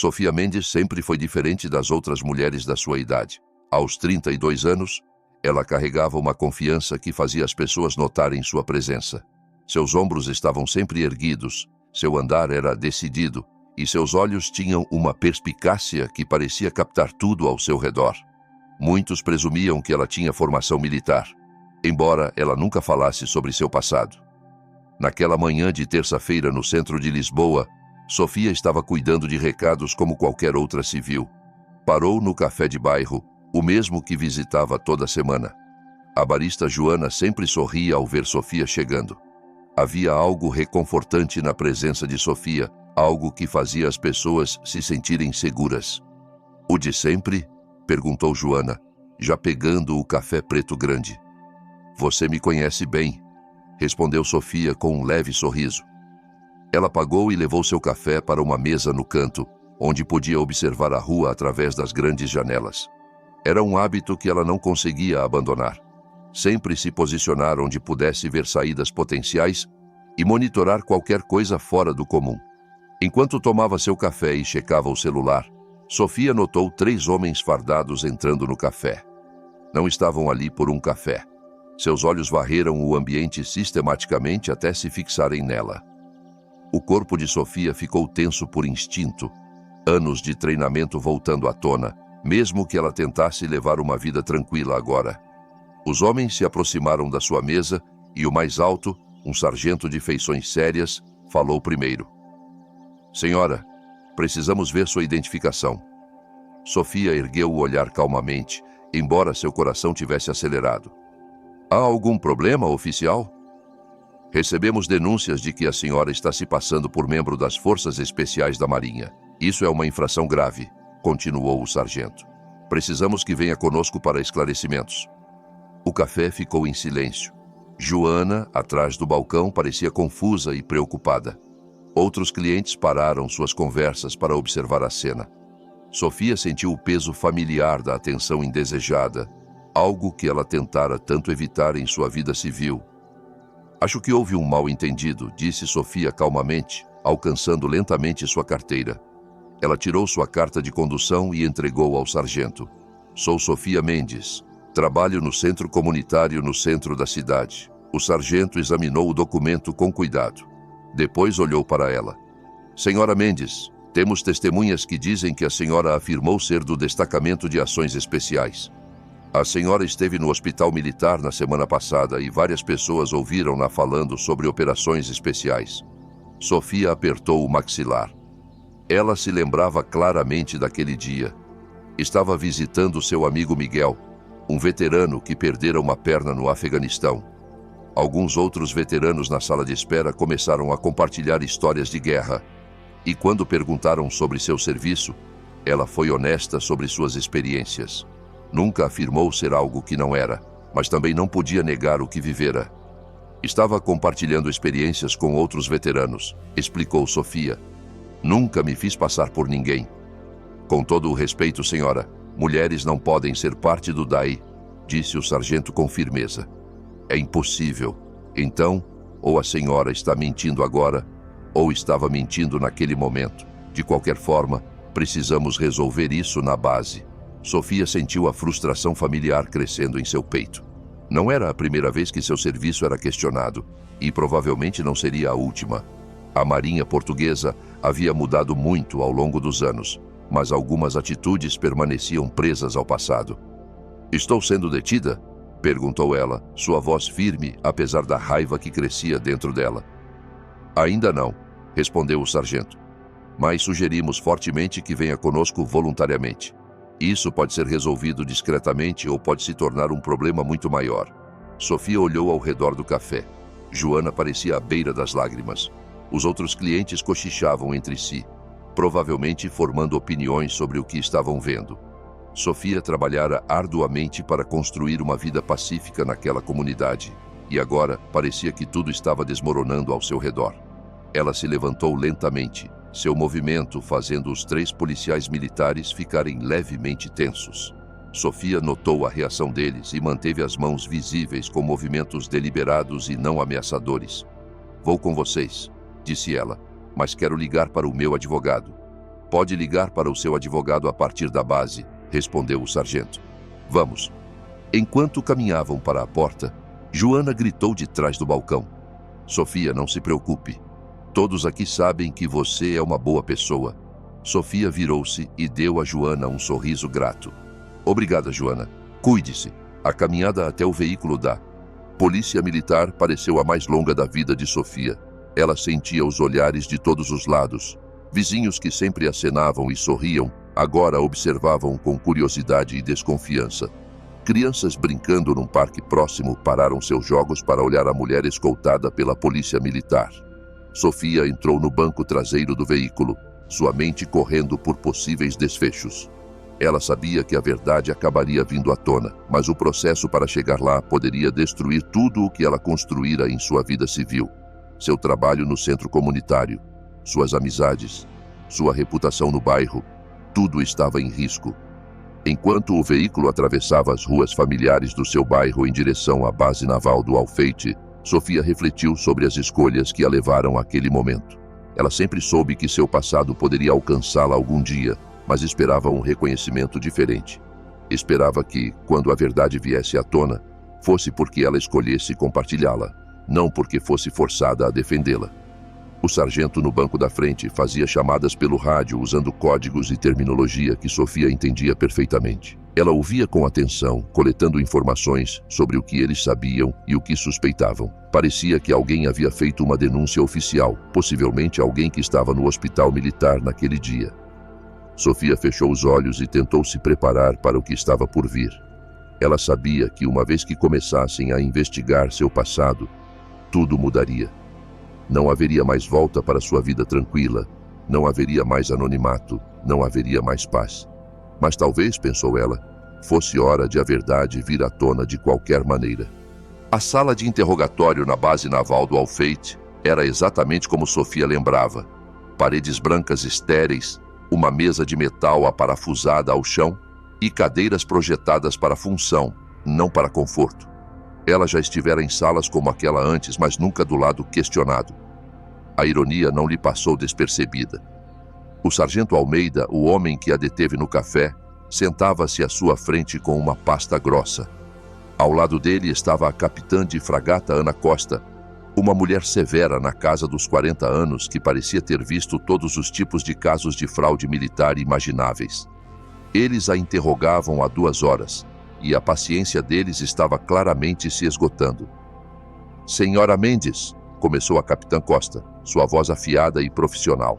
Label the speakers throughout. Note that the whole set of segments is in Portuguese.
Speaker 1: Sofia Mendes sempre foi diferente das outras mulheres da sua idade. Aos 32 anos, ela carregava uma confiança que fazia as pessoas notarem sua presença. Seus ombros estavam sempre erguidos, seu andar era decidido e seus olhos tinham uma perspicácia que parecia captar tudo ao seu redor. Muitos presumiam que ela tinha formação militar, embora ela nunca falasse sobre seu passado. Naquela manhã de terça-feira no centro de Lisboa, Sofia estava cuidando de recados como qualquer outra civil. Parou no café de bairro, o mesmo que visitava toda semana. A barista Joana sempre sorria ao ver Sofia chegando. Havia algo reconfortante na presença de Sofia, algo que fazia as pessoas se sentirem seguras. "O de sempre?" perguntou Joana, já pegando o café preto grande. "Você me conhece bem", respondeu Sofia com um leve sorriso. Ela pagou e levou seu café para uma mesa no canto, onde podia observar a rua através das grandes janelas. Era um hábito que ela não conseguia abandonar. Sempre se posicionar onde pudesse ver saídas potenciais e monitorar qualquer coisa fora do comum. Enquanto tomava seu café e checava o celular, Sofia notou 3 homens fardados entrando no café. Não estavam ali por um café. Seus olhos varreram o ambiente sistematicamente até se fixarem nela. O corpo de Sofia ficou tenso por instinto, anos de treinamento voltando à tona, mesmo que ela tentasse levar uma vida tranquila agora. Os homens se aproximaram da sua mesa e o mais alto, um sargento de feições sérias, falou primeiro. "Senhora, precisamos ver sua identificação." Sofia ergueu o olhar calmamente, embora seu coração tivesse acelerado. "Há algum problema, oficial?" "Recebemos denúncias de que a senhora está se passando por membro das Forças Especiais da Marinha. Isso é uma infração grave", continuou o sargento. "Precisamos que venha conosco para esclarecimentos." O café ficou em silêncio. Joana, atrás do balcão, parecia confusa e preocupada. Outros clientes pararam suas conversas para observar a cena. Sofia sentiu o peso familiar da atenção indesejada, algo que ela tentara tanto evitar em sua vida civil. "Acho que houve um mal-entendido", disse Sofia calmamente, alcançando lentamente sua carteira. Ela tirou sua carta de condução e entregou ao sargento. "Sou Sofia Mendes. Trabalho no centro comunitário no centro da cidade." O sargento examinou o documento com cuidado. Depois olhou para ela. "Senhora Mendes, temos testemunhas que dizem que a senhora afirmou ser do destacamento de ações especiais. A senhora esteve no hospital militar na semana passada e várias pessoas ouviram-na falando sobre operações especiais." Sofia apertou o maxilar. Ela se lembrava claramente daquele dia. Estava visitando seu amigo Miguel, um veterano que perdera uma perna no Afeganistão. Alguns outros veteranos na sala de espera começaram a compartilhar histórias de guerra. E quando perguntaram sobre seu serviço, ela foi honesta sobre suas experiências. Nunca afirmou ser algo que não era, mas também não podia negar o que vivera. "Estava compartilhando experiências com outros veteranos", explicou Sofia. "Nunca me fiz passar por ninguém." "Com todo o respeito, senhora, mulheres não podem ser parte do DAI", disse o sargento com firmeza. "É impossível. Então, ou a senhora está mentindo agora, ou estava mentindo naquele momento. De qualquer forma, precisamos resolver isso na base." Sofia sentiu a frustração familiar crescendo em seu peito. Não era a primeira vez que seu serviço era questionado, e provavelmente não seria a última. A Marinha Portuguesa havia mudado muito ao longo dos anos, mas algumas atitudes permaneciam presas ao passado. "Estou sendo detida?" perguntou ela, sua voz firme, apesar da raiva que crescia dentro dela. "Ainda não", respondeu o sargento. "Mas sugerimos fortemente que venha conosco voluntariamente. Isso pode ser resolvido discretamente ou pode se tornar um problema muito maior." Sofia olhou ao redor do café. Joana parecia à beira das lágrimas. Os outros clientes cochichavam entre si, provavelmente formando opiniões sobre o que estavam vendo. Sofia trabalhara arduamente para construir uma vida pacífica naquela comunidade, e agora parecia que tudo estava desmoronando ao seu redor. Ela se levantou lentamente, seu movimento fazendo os 3 policiais militares ficarem levemente tensos. Sofia notou a reação deles e manteve as mãos visíveis com movimentos deliberados e não ameaçadores. "Vou com vocês", disse ela, "mas quero ligar para o meu advogado." Pode ligar para o seu advogado a partir da base, respondeu o sargento. Vamos. Enquanto caminhavam para a porta, Joana gritou de trás do balcão. Sofia, não se preocupe. Todos aqui sabem que você é uma boa pessoa. Sofia virou-se e deu a Joana um sorriso grato. Obrigada, Joana. Cuide-se. A caminhada até o veículo da Polícia Militar pareceu a mais longa da vida de Sofia. Ela sentia os olhares de todos os lados. Vizinhos que sempre acenavam e sorriam, agora observavam com curiosidade e desconfiança. Crianças brincando num parque próximo pararam seus jogos para olhar a mulher escoltada pela Polícia Militar. Sofia entrou no banco traseiro do veículo, sua mente correndo por possíveis desfechos. Ela sabia que a verdade acabaria vindo à tona, mas o processo para chegar lá poderia destruir tudo o que ela construíra em sua vida civil. Seu trabalho no centro comunitário, suas amizades, sua reputação no bairro, tudo estava em risco. Enquanto o veículo atravessava as ruas familiares do seu bairro em direção à base naval do Alfeite, Sofia refletiu sobre as escolhas que a levaram àquele momento. Ela sempre soube que seu passado poderia alcançá-la algum dia, mas esperava um reconhecimento diferente. Esperava que, quando a verdade viesse à tona, fosse porque ela escolhesse compartilhá-la, não porque fosse forçada a defendê-la. O sargento no banco da frente fazia chamadas pelo rádio usando códigos e terminologia que Sofia entendia perfeitamente. Ela ouvia com atenção, coletando informações sobre o que eles sabiam e o que suspeitavam. Parecia que alguém havia feito uma denúncia oficial, possivelmente alguém que estava no hospital militar naquele dia. Sofia fechou os olhos e tentou se preparar para o que estava por vir. Ela sabia que uma vez que começassem a investigar seu passado, tudo mudaria. Não haveria mais volta para sua vida tranquila, não haveria mais anonimato, não haveria mais paz. Mas talvez, pensou ela, fosse hora de a verdade vir à tona de qualquer maneira. A sala de interrogatório na base naval do Alfeite era exatamente como Sofia lembrava. Paredes brancas estéreis, uma mesa de metal aparafusada ao chão e cadeiras projetadas para função, não para conforto. Ela já estivera em salas como aquela antes, mas nunca do lado questionado. A ironia não lhe passou despercebida. O sargento Almeida, o homem que a deteve no café, sentava-se à sua frente com uma pasta grossa. Ao lado dele estava a capitã de fragata Ana Costa, uma mulher severa na casa dos 40 anos que parecia ter visto todos os tipos de casos de fraude militar imagináveis. Eles a interrogavam há 2 horas, e a paciência deles estava claramente se esgotando. Senhora Mendes, começou a capitã Costa, sua voz afiada e profissional.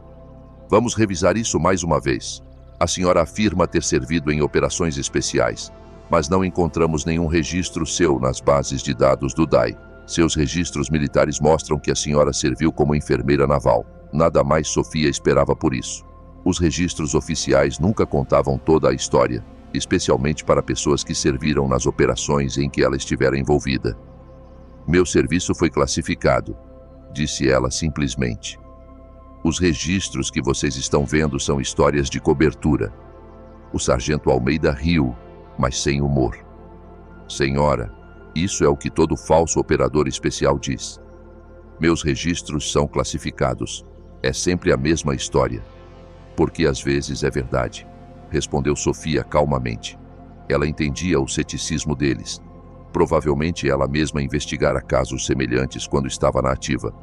Speaker 1: Vamos revisar isso mais uma vez. A senhora afirma ter servido em operações especiais, mas não encontramos nenhum registro seu nas bases de dados do DAI. Seus registros militares mostram que a senhora serviu como enfermeira naval. Nada mais Sofia esperava por isso. Os registros oficiais nunca contavam toda a história, especialmente para pessoas que serviram nas operações em que ela estivera envolvida. Meu serviço foi classificado, disse ela simplesmente. Os registros que vocês estão vendo são histórias de cobertura. O sargento Almeida riu, mas sem humor. Senhora, isso é o que todo falso operador especial diz. Meus registros são classificados. É sempre a mesma história. Porque às vezes é verdade, respondeu Sofia calmamente. Ela entendia o ceticismo deles. Provavelmente ela mesma investigara casos semelhantes quando estava na ativa.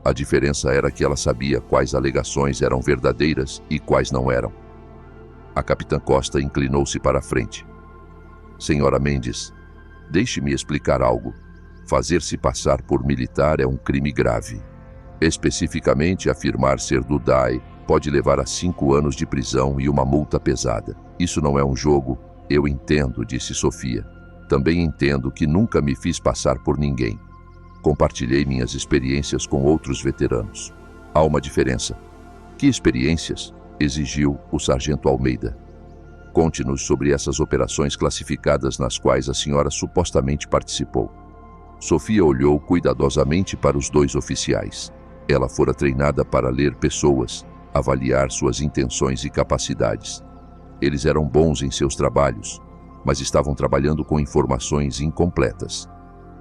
Speaker 1: A diferença era que ela sabia quais alegações eram verdadeiras e quais não eram. A capitã Costa inclinou-se para a frente. Senhora Mendes, deixe-me explicar algo. Fazer-se passar por militar é um crime grave. Especificamente, afirmar ser do DAI pode levar a 5 anos de prisão e uma multa pesada. Isso não é um jogo, eu entendo, disse Sofia. Também entendo que nunca me fiz passar por ninguém. Compartilhei minhas experiências com outros veteranos. Há uma diferença. Que experiências? Exigiu o sargento Almeida. Conte-nos sobre essas operações classificadas nas quais a senhora supostamente participou. Sofia olhou cuidadosamente para os 2 oficiais. Ela fora treinada para ler pessoas, avaliar suas intenções e capacidades. Eles eram bons em seus trabalhos, mas estavam trabalhando com informações incompletas.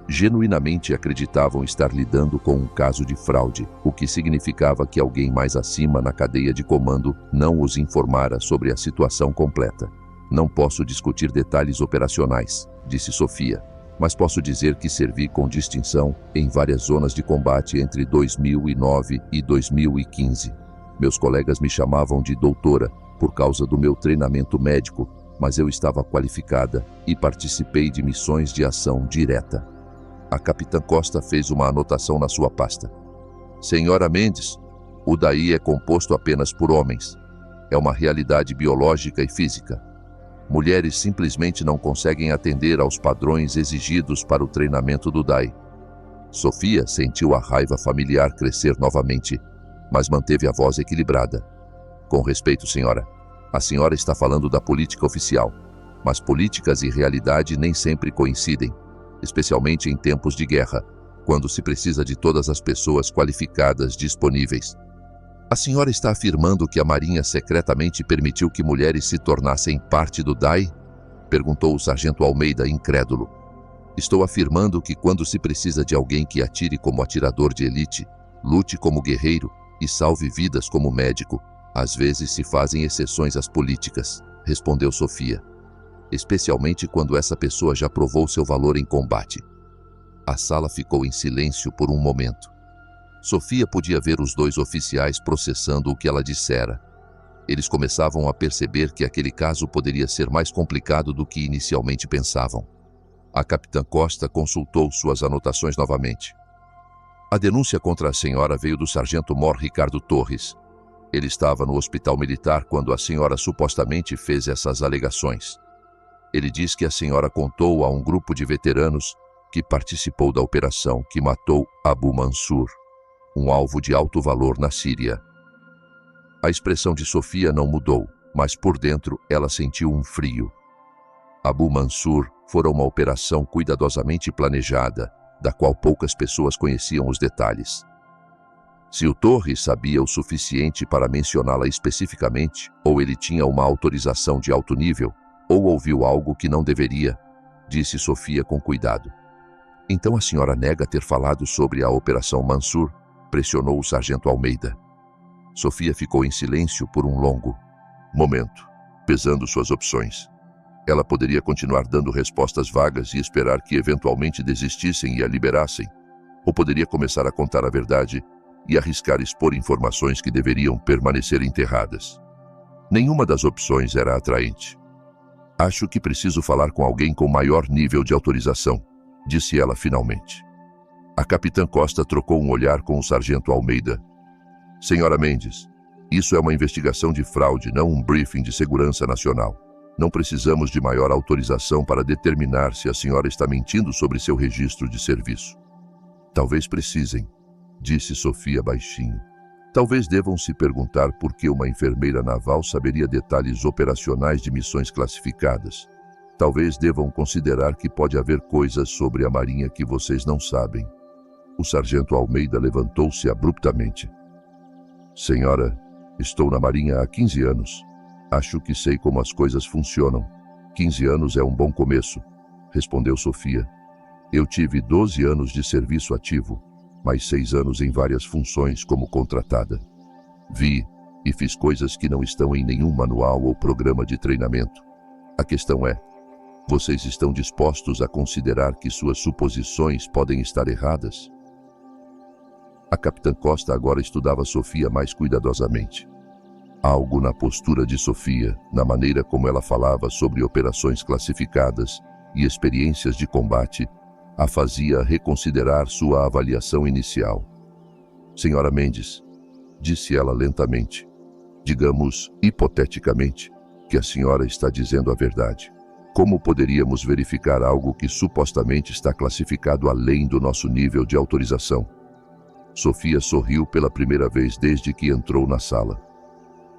Speaker 1: genuinamente acreditavam estar lidando com um caso de fraude, o que significava que alguém mais acima na cadeia de comando não os informara sobre a situação completa. Não posso discutir detalhes operacionais, disse Sofia, mas posso dizer que servi com distinção em várias zonas de combate entre 2009 e 2015. Meus colegas me chamavam de doutora por causa do meu treinamento médico, mas eu estava qualificada e participei de missões de ação direta. A capitã Costa fez uma anotação na sua pasta. Senhora Mendes, o DAI é composto apenas por homens. É uma realidade biológica e física. Mulheres simplesmente não conseguem atender aos padrões exigidos para o treinamento do DAI. Sofia sentiu a raiva familiar crescer novamente, mas manteve a voz equilibrada. Com respeito, senhora, a senhora está falando da política oficial, mas políticas e realidade nem sempre coincidem, especialmente em tempos de guerra, quando se precisa de todas as pessoas qualificadas disponíveis. A senhora está afirmando que a Marinha secretamente permitiu que mulheres se tornassem parte do DAI? Perguntou o sargento Almeida, incrédulo. Estou afirmando que quando se precisa de alguém que atire como atirador de elite, lute como guerreiro e salve vidas como médico, às vezes se fazem exceções às políticas, respondeu Sofia. Especialmente quando essa pessoa já provou seu valor em combate. A sala ficou em silêncio por um momento. Sofia podia ver os dois oficiais processando o que ela dissera. Eles começavam a perceber que aquele caso poderia ser mais complicado do que inicialmente pensavam. A capitã Costa consultou suas anotações novamente. A denúncia contra a senhora veio do sargento-mor Ricardo Torres. Ele estava no hospital militar quando a senhora supostamente fez essas alegações. Ele diz que a senhora contou a um grupo de veteranos que participou da operação que matou Abu Mansur, um alvo de alto valor na Síria. A expressão de Sofia não mudou, mas por dentro ela sentiu um frio. Abu Mansur fora uma operação cuidadosamente planejada, da qual poucas pessoas conheciam os detalhes. Se o Torres sabia o suficiente para mencioná-la especificamente, ou ele tinha uma autorização de alto nível, ou ouviu algo que não deveria, disse Sofia com cuidado. Então a senhora nega ter falado sobre a Operação Mansur, pressionou o sargento Almeida. Sofia ficou em silêncio por um longo momento, pesando suas opções. Ela poderia continuar dando respostas vagas e esperar que eventualmente desistissem e a liberassem, ou poderia começar a contar a verdade e arriscar expor informações que deveriam permanecer enterradas. Nenhuma das opções era atraente. Acho que preciso falar com alguém com maior nível de autorização, disse ela finalmente. A capitã Costa trocou um olhar com o sargento Almeida. Senhora Mendes, isso é uma investigação de fraude, não um briefing de segurança nacional. Não precisamos de maior autorização para determinar se a senhora está mentindo sobre seu registro de serviço. Talvez precisem, disse Sofia baixinho. Talvez devam se perguntar por que uma enfermeira naval saberia detalhes operacionais de missões classificadas. Talvez devam considerar que pode haver coisas sobre a Marinha que vocês não sabem. O sargento Almeida levantou-se abruptamente. Senhora, estou na Marinha há 15 anos. Acho que sei como as coisas funcionam. 15 anos é um bom começo, respondeu Sofia. Eu tive 12 anos de serviço ativo, mais 6 anos em várias funções como contratada. Vi e fiz coisas que não estão em nenhum manual ou programa de treinamento. A questão é, vocês estão dispostos a considerar que suas suposições podem estar erradas? A capitã Costa agora estudava Sofia mais cuidadosamente. Algo na postura de Sofia, na maneira como ela falava sobre operações classificadas e experiências de combate, a fazia reconsiderar sua avaliação inicial. Senhora Mendes, disse ela lentamente, digamos, hipoteticamente, que a senhora está dizendo a verdade. Como poderíamos verificar algo que supostamente está classificado além do nosso nível de autorização? Sofia sorriu pela primeira vez desde que entrou na sala.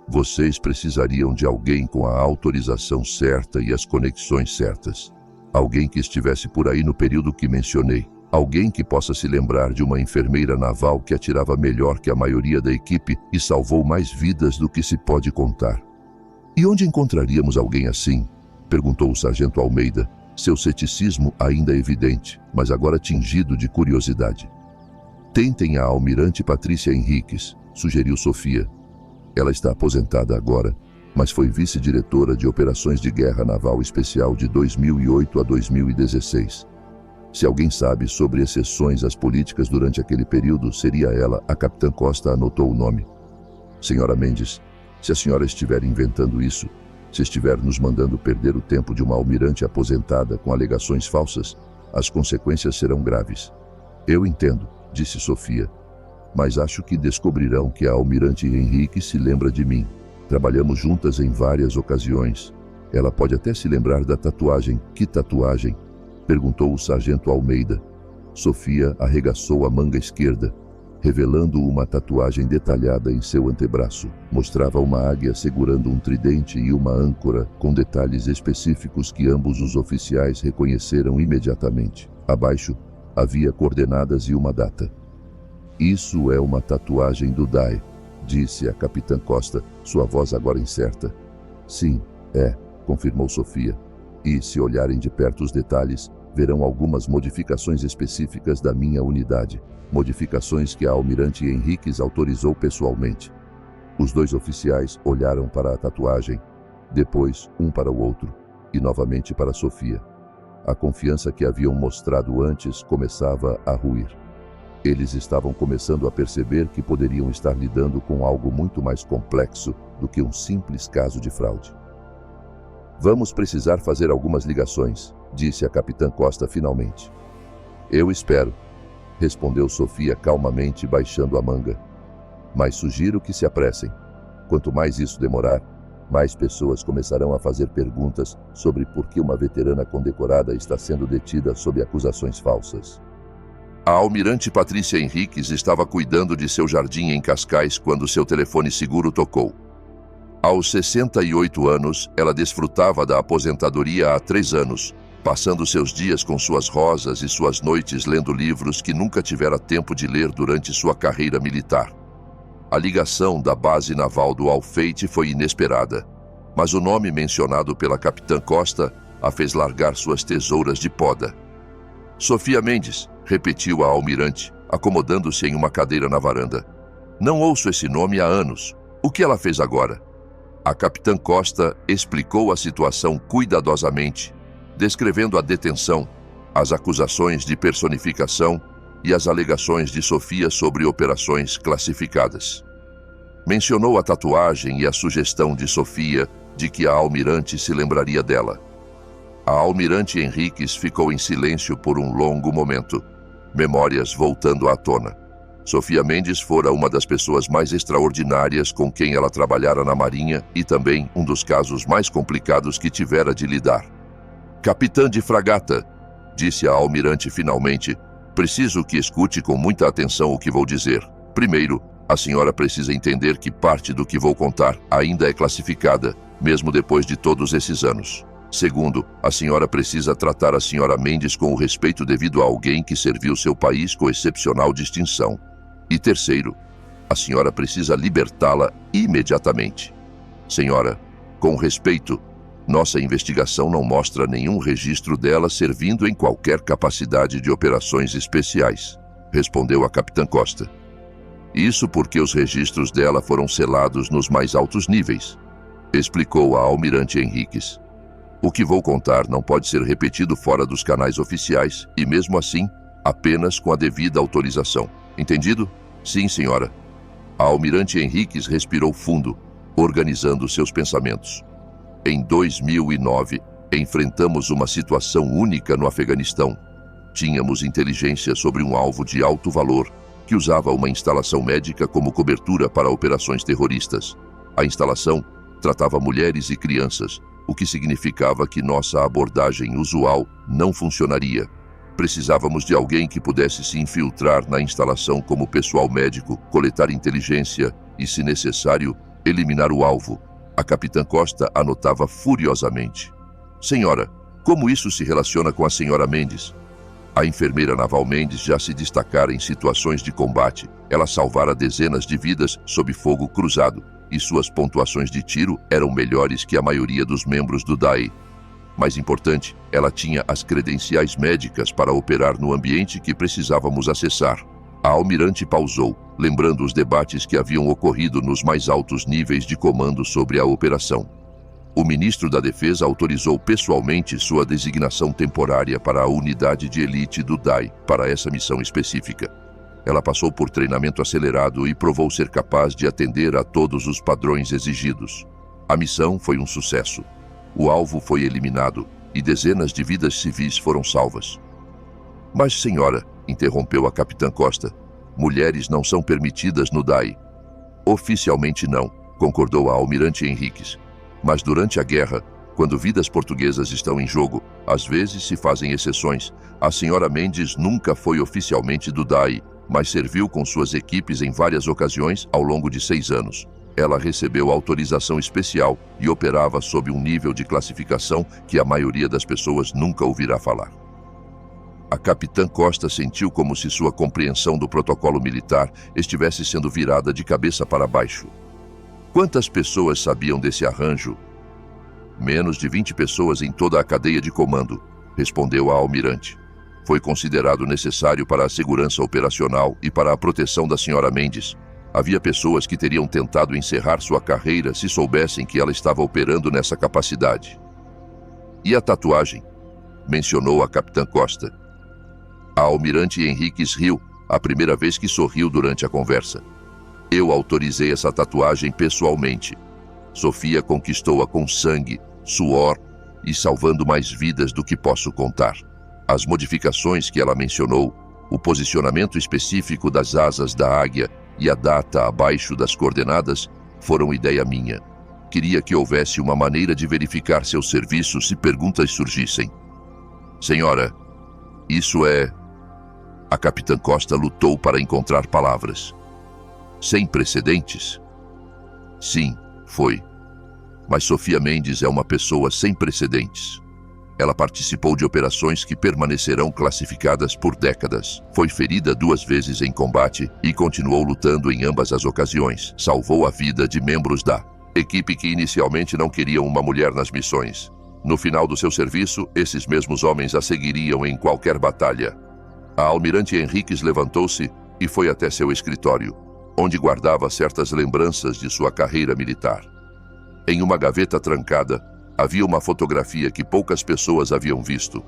Speaker 1: Vocês precisariam de alguém com a autorização certa e as conexões certas. Alguém que estivesse por aí no período que mencionei. Alguém que possa se lembrar de uma enfermeira naval que atirava melhor que a maioria da equipe e salvou mais vidas do que se pode contar. E onde encontraríamos alguém assim? Perguntou o sargento Almeida, seu ceticismo ainda evidente, mas agora tingido de curiosidade. Tentem a almirante Patrícia Henriques, sugeriu Sofia. Ela está aposentada agora, mas foi vice-diretora de Operações de Guerra Naval Especial de 2008 a 2016. Se alguém sabe sobre exceções às políticas durante aquele período, seria ela. A capitã Costa anotou o nome. Senhora Mendes, se a senhora estiver inventando isso, se estiver nos mandando perder o tempo de uma almirante aposentada com alegações falsas, as consequências serão graves. Eu entendo, disse Sofia, mas acho que descobrirão que a almirante Henrique se lembra de mim. Trabalhamos juntas em várias ocasiões. Ela pode até se lembrar da tatuagem. Que tatuagem? Perguntou o sargento Almeida. Sofia arregaçou a manga esquerda, revelando uma tatuagem detalhada em seu antebraço. Mostrava uma águia segurando um tridente e uma âncora, com detalhes específicos que ambos os oficiais reconheceram imediatamente. Abaixo, havia coordenadas e uma data. Isso é uma tatuagem do DAE, disse a capitã Costa, sua voz agora incerta. Sim, é, confirmou Sofia. E, se olharem de perto os detalhes, verão algumas modificações específicas da minha unidade. Modificações que a almirante Henriques autorizou pessoalmente. Os dois oficiais olharam para a tatuagem, depois um para o outro, e novamente para Sofia. A confiança que haviam mostrado antes começava a ruir. Eles estavam começando a perceber que poderiam estar lidando com algo muito mais complexo do que um simples caso de fraude. Vamos precisar fazer algumas ligações, disse a capitã Costa finalmente. Eu espero, respondeu Sofia calmamente, baixando a manga. Mas sugiro que se apressem. Quanto mais isso demorar, mais pessoas começarão a fazer perguntas sobre por que uma veterana condecorada está sendo detida sob acusações falsas. A almirante Patrícia Henriques estava cuidando de seu jardim em Cascais quando seu telefone seguro tocou. Aos 68 anos, ela desfrutava da aposentadoria há 3 anos, passando seus dias com suas rosas e suas noites lendo livros que nunca tivera tempo de ler durante sua carreira militar. A ligação da base naval do Alfeite foi inesperada, mas o nome mencionado pela capitã Costa a fez largar suas tesouras de poda. Sofia Mendes, repetiu a almirante, acomodando-se em uma cadeira na varanda. Não ouço esse nome há anos. O que ela fez agora? A capitã Costa explicou a situação cuidadosamente, descrevendo a detenção, as acusações de personificação e as alegações de Sofia sobre operações classificadas. Mencionou a tatuagem e a sugestão de Sofia de que a almirante se lembraria dela. A almirante Henriques ficou em silêncio por um longo momento, memórias voltando à tona. Sofia Mendes fora uma das pessoas mais extraordinárias com quem ela trabalhara na Marinha e também um dos casos mais complicados que tivera de lidar. Capitã de fragata, disse a almirante finalmente, preciso que escute com muita atenção o que vou dizer. Primeiro, a senhora precisa entender que parte do que vou contar ainda é classificada, mesmo depois de todos esses anos. Segundo, a senhora precisa tratar a senhora Mendes com o respeito devido a alguém que serviu seu país com excepcional distinção. E terceiro, a senhora precisa libertá-la imediatamente. Senhora, com respeito, nossa investigação não mostra nenhum registro dela servindo em qualquer capacidade de operações especiais, respondeu a capitã Costa. Isso porque os registros dela foram selados nos mais altos níveis, explicou a almirante Henriques. O que vou contar não pode ser repetido fora dos canais oficiais e, mesmo assim, apenas com a devida autorização. Entendido? Sim, senhora. A almirante Henriques respirou fundo, organizando seus pensamentos. Em 2009, enfrentamos uma situação única no Afeganistão. Tínhamos inteligência sobre um alvo de alto valor que usava uma instalação médica como cobertura para operações terroristas. A instalação tratava mulheres e crianças, o que significava que nossa abordagem usual não funcionaria. Precisávamos de alguém que pudesse se infiltrar na instalação como pessoal médico, coletar inteligência e, se necessário, eliminar o alvo. A capitã Costa anotava furiosamente. Senhora, como isso se relaciona com a senhora Mendes? A enfermeira naval Mendes já se destacara em situações de combate. Ela salvara dezenas de vidas sob fogo cruzado, e suas pontuações de tiro eram melhores que a maioria dos membros do DAE. Mais importante, ela tinha as credenciais médicas para operar no ambiente que precisávamos acessar. A almirante pausou, lembrando os debates que haviam ocorrido nos mais altos níveis de comando sobre a operação. O ministro da Defesa autorizou pessoalmente sua designação temporária para a unidade de elite do DAI para essa missão específica. Ela passou por treinamento acelerado e provou ser capaz de atender a todos os padrões exigidos. A missão foi um sucesso. O alvo foi eliminado e dezenas de vidas civis foram salvas. Mas, senhora, interrompeu a capitã Costa, mulheres não são permitidas no DAI. Oficialmente não, concordou a almirante Henriques. Mas durante a guerra, quando vidas portuguesas estão em jogo, às vezes se fazem exceções. A senhora Mendes nunca foi oficialmente do DAI, mas serviu com suas equipes em várias ocasiões ao longo de 6 anos. Ela recebeu autorização especial e operava sob um nível de classificação que a maioria das pessoas nunca ouvirá falar. A capitã Costa sentiu como se sua compreensão do protocolo militar estivesse sendo virada de cabeça para baixo. Quantas pessoas sabiam desse arranjo? Menos de 20 pessoas em toda a cadeia de comando, respondeu a almirante. Foi considerado necessário para a segurança operacional e para a proteção da senhora Mendes. Havia pessoas que teriam tentado encerrar sua carreira se soubessem que ela estava operando nessa capacidade. E a tatuagem? Mencionou a capitã Costa. A almirante Henriques riu, a primeira vez que sorriu durante a conversa. Eu autorizei essa tatuagem pessoalmente. Sofia conquistou-a com sangue, suor e salvando mais vidas do que posso contar. As modificações que ela mencionou, o posicionamento específico das asas da águia e a data abaixo das coordenadas foram ideia minha. Queria que houvesse uma maneira de verificar seu serviço se perguntas surgissem. Senhora, isso é... A capitã Costa lutou para encontrar palavras. Sem precedentes? Sim, foi. Mas Sofia Mendes é uma pessoa sem precedentes. Ela participou de operações que permanecerão classificadas por décadas. Foi ferida 2 vezes em combate e continuou lutando em ambas as ocasiões. Salvou a vida de membros da equipe que inicialmente não queriam uma mulher nas missões. No final do seu serviço, esses mesmos homens a seguiriam em qualquer batalha. A almirante Henriques levantou-se e foi até seu escritório, onde guardava certas lembranças de sua carreira militar. Em uma gaveta trancada, havia uma fotografia que poucas pessoas haviam visto.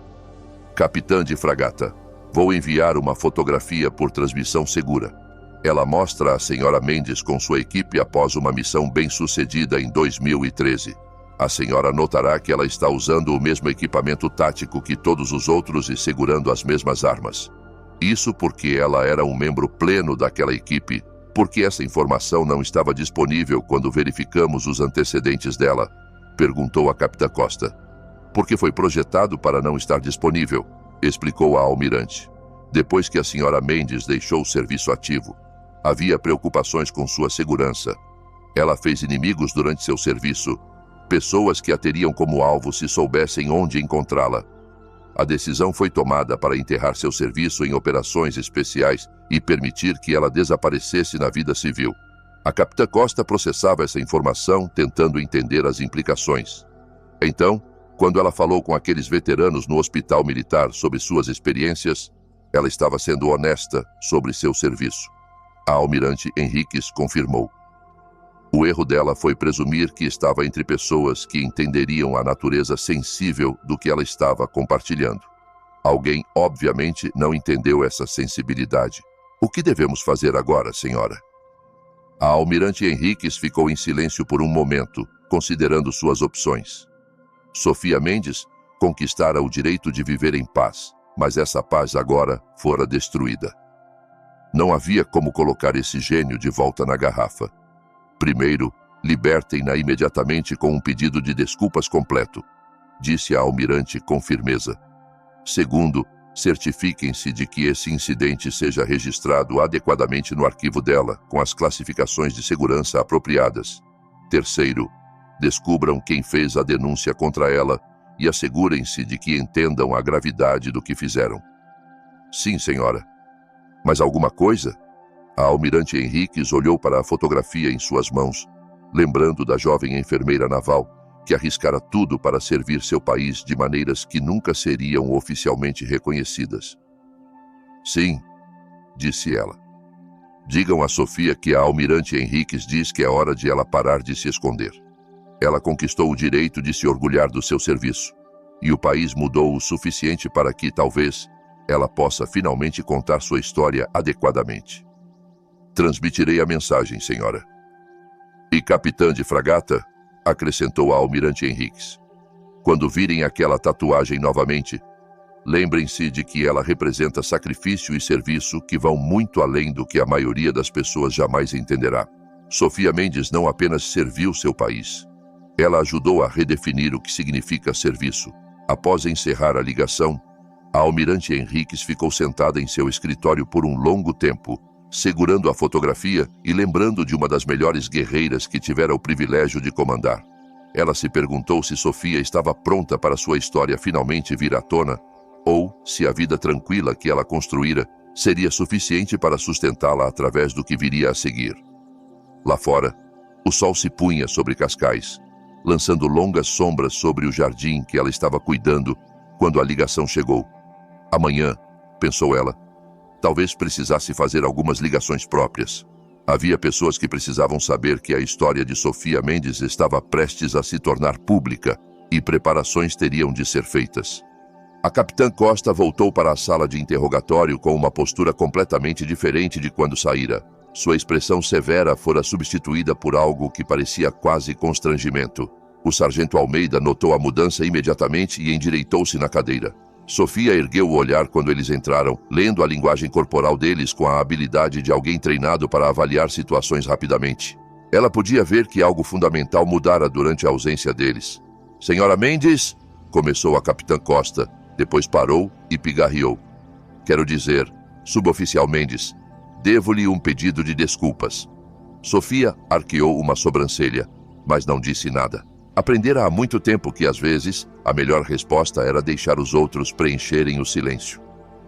Speaker 1: Capitã de fragata, vou enviar uma fotografia por transmissão segura. Ela mostra a senhora Mendes com sua equipe após uma missão bem-sucedida em 2013. A senhora notará que ela está usando o mesmo equipamento tático que todos os outros e segurando as mesmas armas. Isso porque ela era um membro pleno daquela equipe, porque essa informação não estava disponível quando verificamos os antecedentes dela, perguntou a capitã Costa. Porque foi projetado para não estar disponível, explicou a almirante. Depois que a senhora Mendes deixou o serviço ativo, havia preocupações com sua segurança. Ela fez inimigos durante seu serviço, pessoas que a teriam como alvo se soubessem onde encontrá-la. A decisão foi tomada para enterrar seu serviço em operações especiais e permitir que ela desaparecesse na vida civil. A capitã Costa processava essa informação, tentando entender as implicações. Então, quando ela falou com aqueles veteranos no hospital militar sobre suas experiências, ela estava sendo honesta sobre seu serviço. A almirante Henriques confirmou. O erro dela foi presumir que estava entre pessoas que entenderiam a natureza sensível do que ela estava compartilhando. Alguém, obviamente, não entendeu essa sensibilidade. O que devemos fazer agora, senhora? A almirante Henriques ficou em silêncio por um momento, considerando suas opções. Sofia Mendes conquistara o direito de viver em paz, mas essa paz agora fora destruída. Não havia como colocar esse gênio de volta na garrafa. Primeiro, libertem-na imediatamente com um pedido de desculpas completo, disse a almirante com firmeza. Segundo, certifiquem-se de que esse incidente seja registrado adequadamente no arquivo dela, com as classificações de segurança apropriadas. Terceiro, descubram quem fez a denúncia contra ela e assegurem-se de que entendam a gravidade do que fizeram. Sim, senhora. Mas alguma coisa? A almirante Henriques olhou para a fotografia em suas mãos, lembrando da jovem enfermeira naval, que arriscara tudo para servir seu país de maneiras que nunca seriam oficialmente reconhecidas. Sim, disse ela. Digam a Sofia que a almirante Henriques diz que é hora de ela parar de se esconder. Ela conquistou o direito de se orgulhar do seu serviço, e o país mudou o suficiente para que, talvez, ela possa finalmente contar sua história adequadamente. Transmitirei a mensagem, senhora. E capitã de fragata, acrescentou a almirante Henriques, quando virem aquela tatuagem novamente, lembrem-se de que ela representa sacrifício e serviço que vão muito além do que a maioria das pessoas jamais entenderá. Sofia Mendes não apenas serviu seu país, ela ajudou a redefinir o que significa serviço. Após encerrar a ligação, a almirante Henriques ficou sentada em seu escritório por um longo tempo, segurando a fotografia e lembrando de uma das melhores guerreiras que tivera o privilégio de comandar. Ela se perguntou se Sofia estava pronta para sua história finalmente vir à tona, ou se a vida tranquila que ela construíra seria suficiente para sustentá-la através do que viria a seguir. Lá fora, o sol se punha sobre Cascais, lançando longas sombras sobre o jardim que ela estava cuidando quando a ligação chegou. Amanhã, pensou ela, talvez precisasse fazer algumas ligações próprias. Havia pessoas que precisavam saber que a história de Sofia Mendes estava prestes a se tornar pública e preparações teriam de ser feitas. A capitã Costa voltou para a sala de interrogatório com uma postura completamente diferente de quando saíra. Sua expressão severa fora substituída por algo que parecia quase constrangimento. O sargento Almeida notou a mudança imediatamente e endireitou-se na cadeira. Sofia ergueu o olhar quando eles entraram, lendo a linguagem corporal deles com a habilidade de alguém treinado para avaliar situações rapidamente. Ela podia ver que algo fundamental mudara durante a ausência deles. "Senhora Mendes", começou a capitã Costa, depois parou e pigarreou. "Quero dizer, suboficial Mendes, devo-lhe um pedido de desculpas." Sofia arqueou uma sobrancelha, mas não disse nada. Aprendera há muito tempo que, às vezes, a melhor resposta era deixar os outros preencherem o silêncio.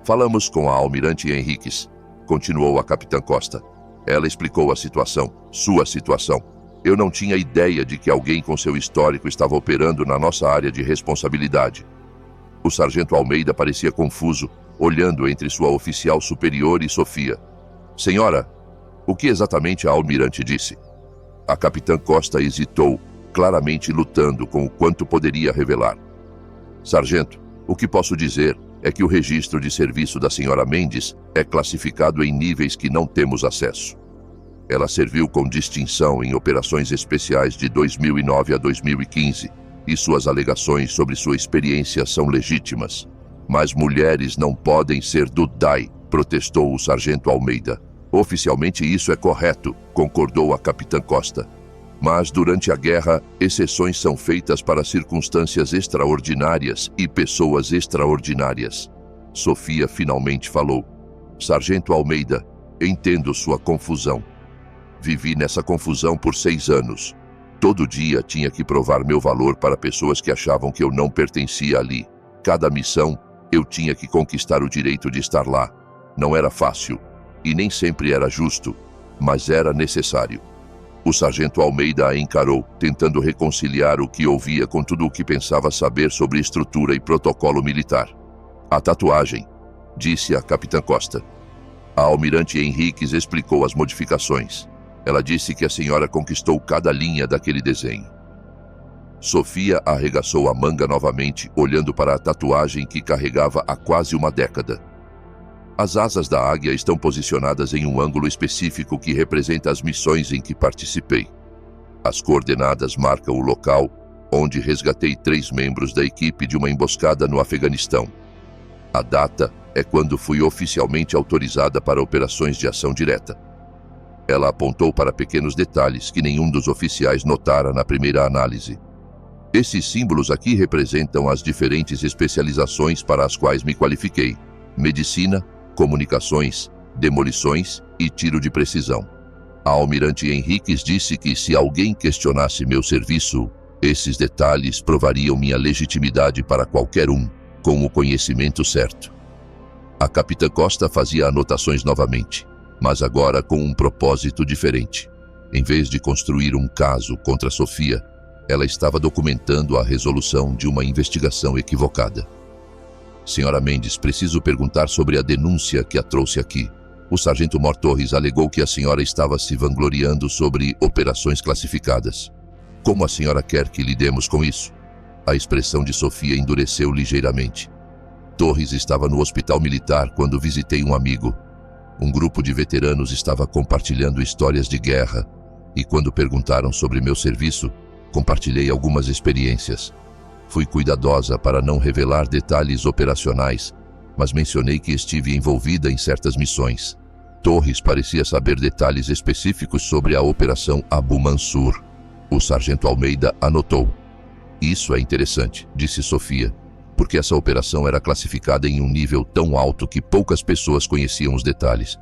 Speaker 1: "Falamos com a almirante Henriques", continuou a capitã Costa. Ela explicou a situação, sua situação. "Eu não tinha ideia de que alguém com seu histórico estava operando na nossa área de responsabilidade." O sargento Almeida parecia confuso, olhando entre sua oficial superior e Sofia. "Senhora, o que exatamente a almirante disse?" A capitã Costa hesitou, claramente lutando com o quanto poderia revelar. "Sargento, o que posso dizer é que o registro de serviço da senhora Mendes é classificado em níveis que não temos acesso. Ela serviu com distinção em operações especiais de 2009 a 2015, e suas alegações sobre sua experiência são legítimas. Mas mulheres não podem ser do DAI", protestou o sargento Almeida. "Oficialmente isso é correto", concordou a capitã Costa. "Mas durante a guerra, exceções são feitas para circunstâncias extraordinárias e pessoas extraordinárias." Sofia finalmente falou. "Sargento Almeida, entendo sua confusão. Vivi nessa confusão por 6 anos. Todo dia tinha que provar meu valor para pessoas que achavam que eu não pertencia ali. Cada missão, eu tinha que conquistar o direito de estar lá. Não era fácil, e nem sempre era justo, mas era necessário." O sargento Almeida a encarou, tentando reconciliar o que ouvia com tudo o que pensava saber sobre estrutura e protocolo militar. "A tatuagem", disse a capitã Costa. A almirante Henriques explicou as modificações. Ela disse que a senhora conquistou cada linha daquele desenho. Sofia arregaçou a manga novamente, olhando para a tatuagem que carregava há quase uma década. "As asas da águia estão posicionadas em um ângulo específico que representa as missões em que participei. As coordenadas marcam o local onde resgatei 3 membros da equipe de uma emboscada no Afeganistão. A data é quando fui oficialmente autorizada para operações de ação direta." Ela apontou para pequenos detalhes que nenhum dos oficiais notara na primeira análise. "Esses símbolos aqui representam as diferentes especializações para as quais me qualifiquei: medicina, comunicações, demolições e tiro de precisão." A almirante Henriques disse que se alguém questionasse meu serviço, esses detalhes provariam minha legitimidade para qualquer um, com o conhecimento certo. A capitã Costa fazia anotações novamente, mas agora com um propósito diferente. Em vez de construir um caso contra Sofia, Ela estava documentando a resolução de uma investigação equivocada. Senhora Mendes, preciso perguntar sobre a denúncia que a trouxe aqui. O sargento Mor Torres alegou que a senhora estava se vangloriando sobre operações classificadas. Como a senhora quer que lidemos com isso? A expressão de Sofia endureceu ligeiramente. Torres estava no hospital militar quando visitei um amigo. Um grupo de veteranos estava compartilhando histórias de guerra e quando perguntaram sobre meu serviço, compartilhei algumas experiências. Fui cuidadosa para não revelar detalhes operacionais, mas mencionei que estive envolvida em certas missões. Torres parecia saber detalhes específicos sobre a Operação Abu Mansur. O sargento Almeida anotou. Isso é interessante, disse Sofia, porque essa operação era classificada em um nível tão alto que poucas pessoas conheciam os detalhes.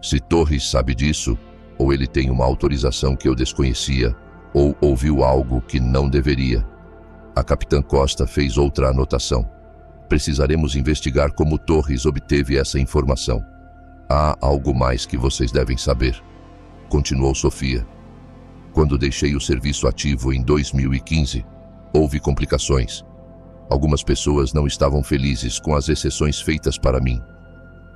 Speaker 1: Se Torres sabe disso, ou ele tem uma autorização que eu desconhecia, ou ouviu algo que não deveria. A capitã Costa fez outra anotação. Precisaremos investigar como Torres obteve essa informação. Há algo mais que vocês devem saber, continuou Sofia. Quando deixei o serviço ativo em 2015, houve complicações. Algumas pessoas não estavam felizes com as exceções feitas para mim.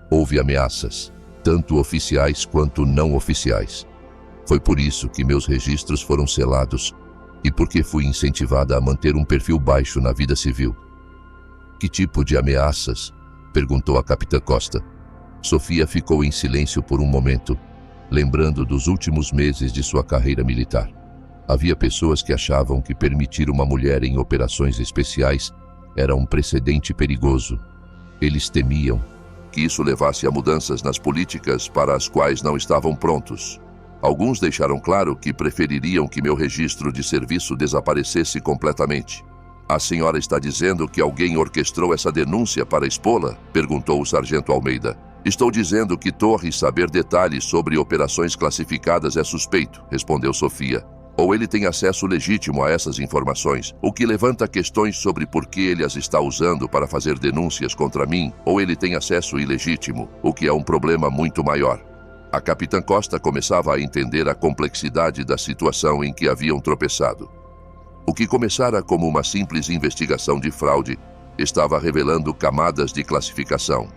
Speaker 1: Houve ameaças, tanto oficiais quanto não oficiais. Foi por isso que meus registros foram selados e porque fui incentivada a manter um perfil baixo na vida civil. Que tipo de ameaças? Perguntou a capitã Costa. Sofia ficou em silêncio por um momento, lembrando dos últimos meses de sua carreira militar. Havia pessoas que achavam que permitir uma mulher em operações especiais era um precedente perigoso. Eles temiam que isso levasse a mudanças nas políticas para as quais não estavam prontos. Alguns deixaram claro que prefeririam que meu registro de serviço desaparecesse completamente. A senhora está dizendo que alguém orquestrou essa denúncia para expô-la? Perguntou o sargento Almeida. Estou dizendo que Torres saber detalhes sobre operações classificadas é suspeito, respondeu Sofia. Ou ele tem acesso legítimo a essas informações, o que levanta questões sobre por que ele as está usando para fazer denúncias contra mim, ou ele tem acesso ilegítimo, o que é um problema muito maior. A capitã Costa começava a entender a complexidade da situação em que haviam tropeçado. O que começara como uma simples investigação de fraude estava revelando camadas de classificação,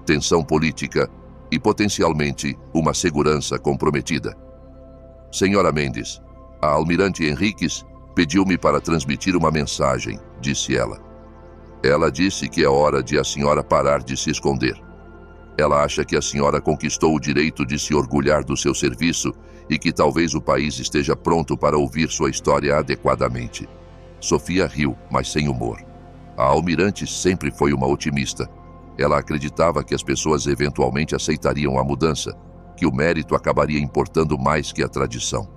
Speaker 1: tensão política e, potencialmente, uma segurança comprometida. Senhora Mendes, a almirante Henriques pediu-me para transmitir uma mensagem, disse ela. Ela disse que é hora de a senhora parar de se esconder. Ela acha que a senhora conquistou o direito de se orgulhar do seu serviço e que talvez o país esteja pronto para ouvir sua história adequadamente. Sofia riu, mas sem humor. A almirante sempre foi uma otimista. Ela acreditava que as pessoas eventualmente aceitariam a mudança, que o mérito acabaria importando mais que a tradição.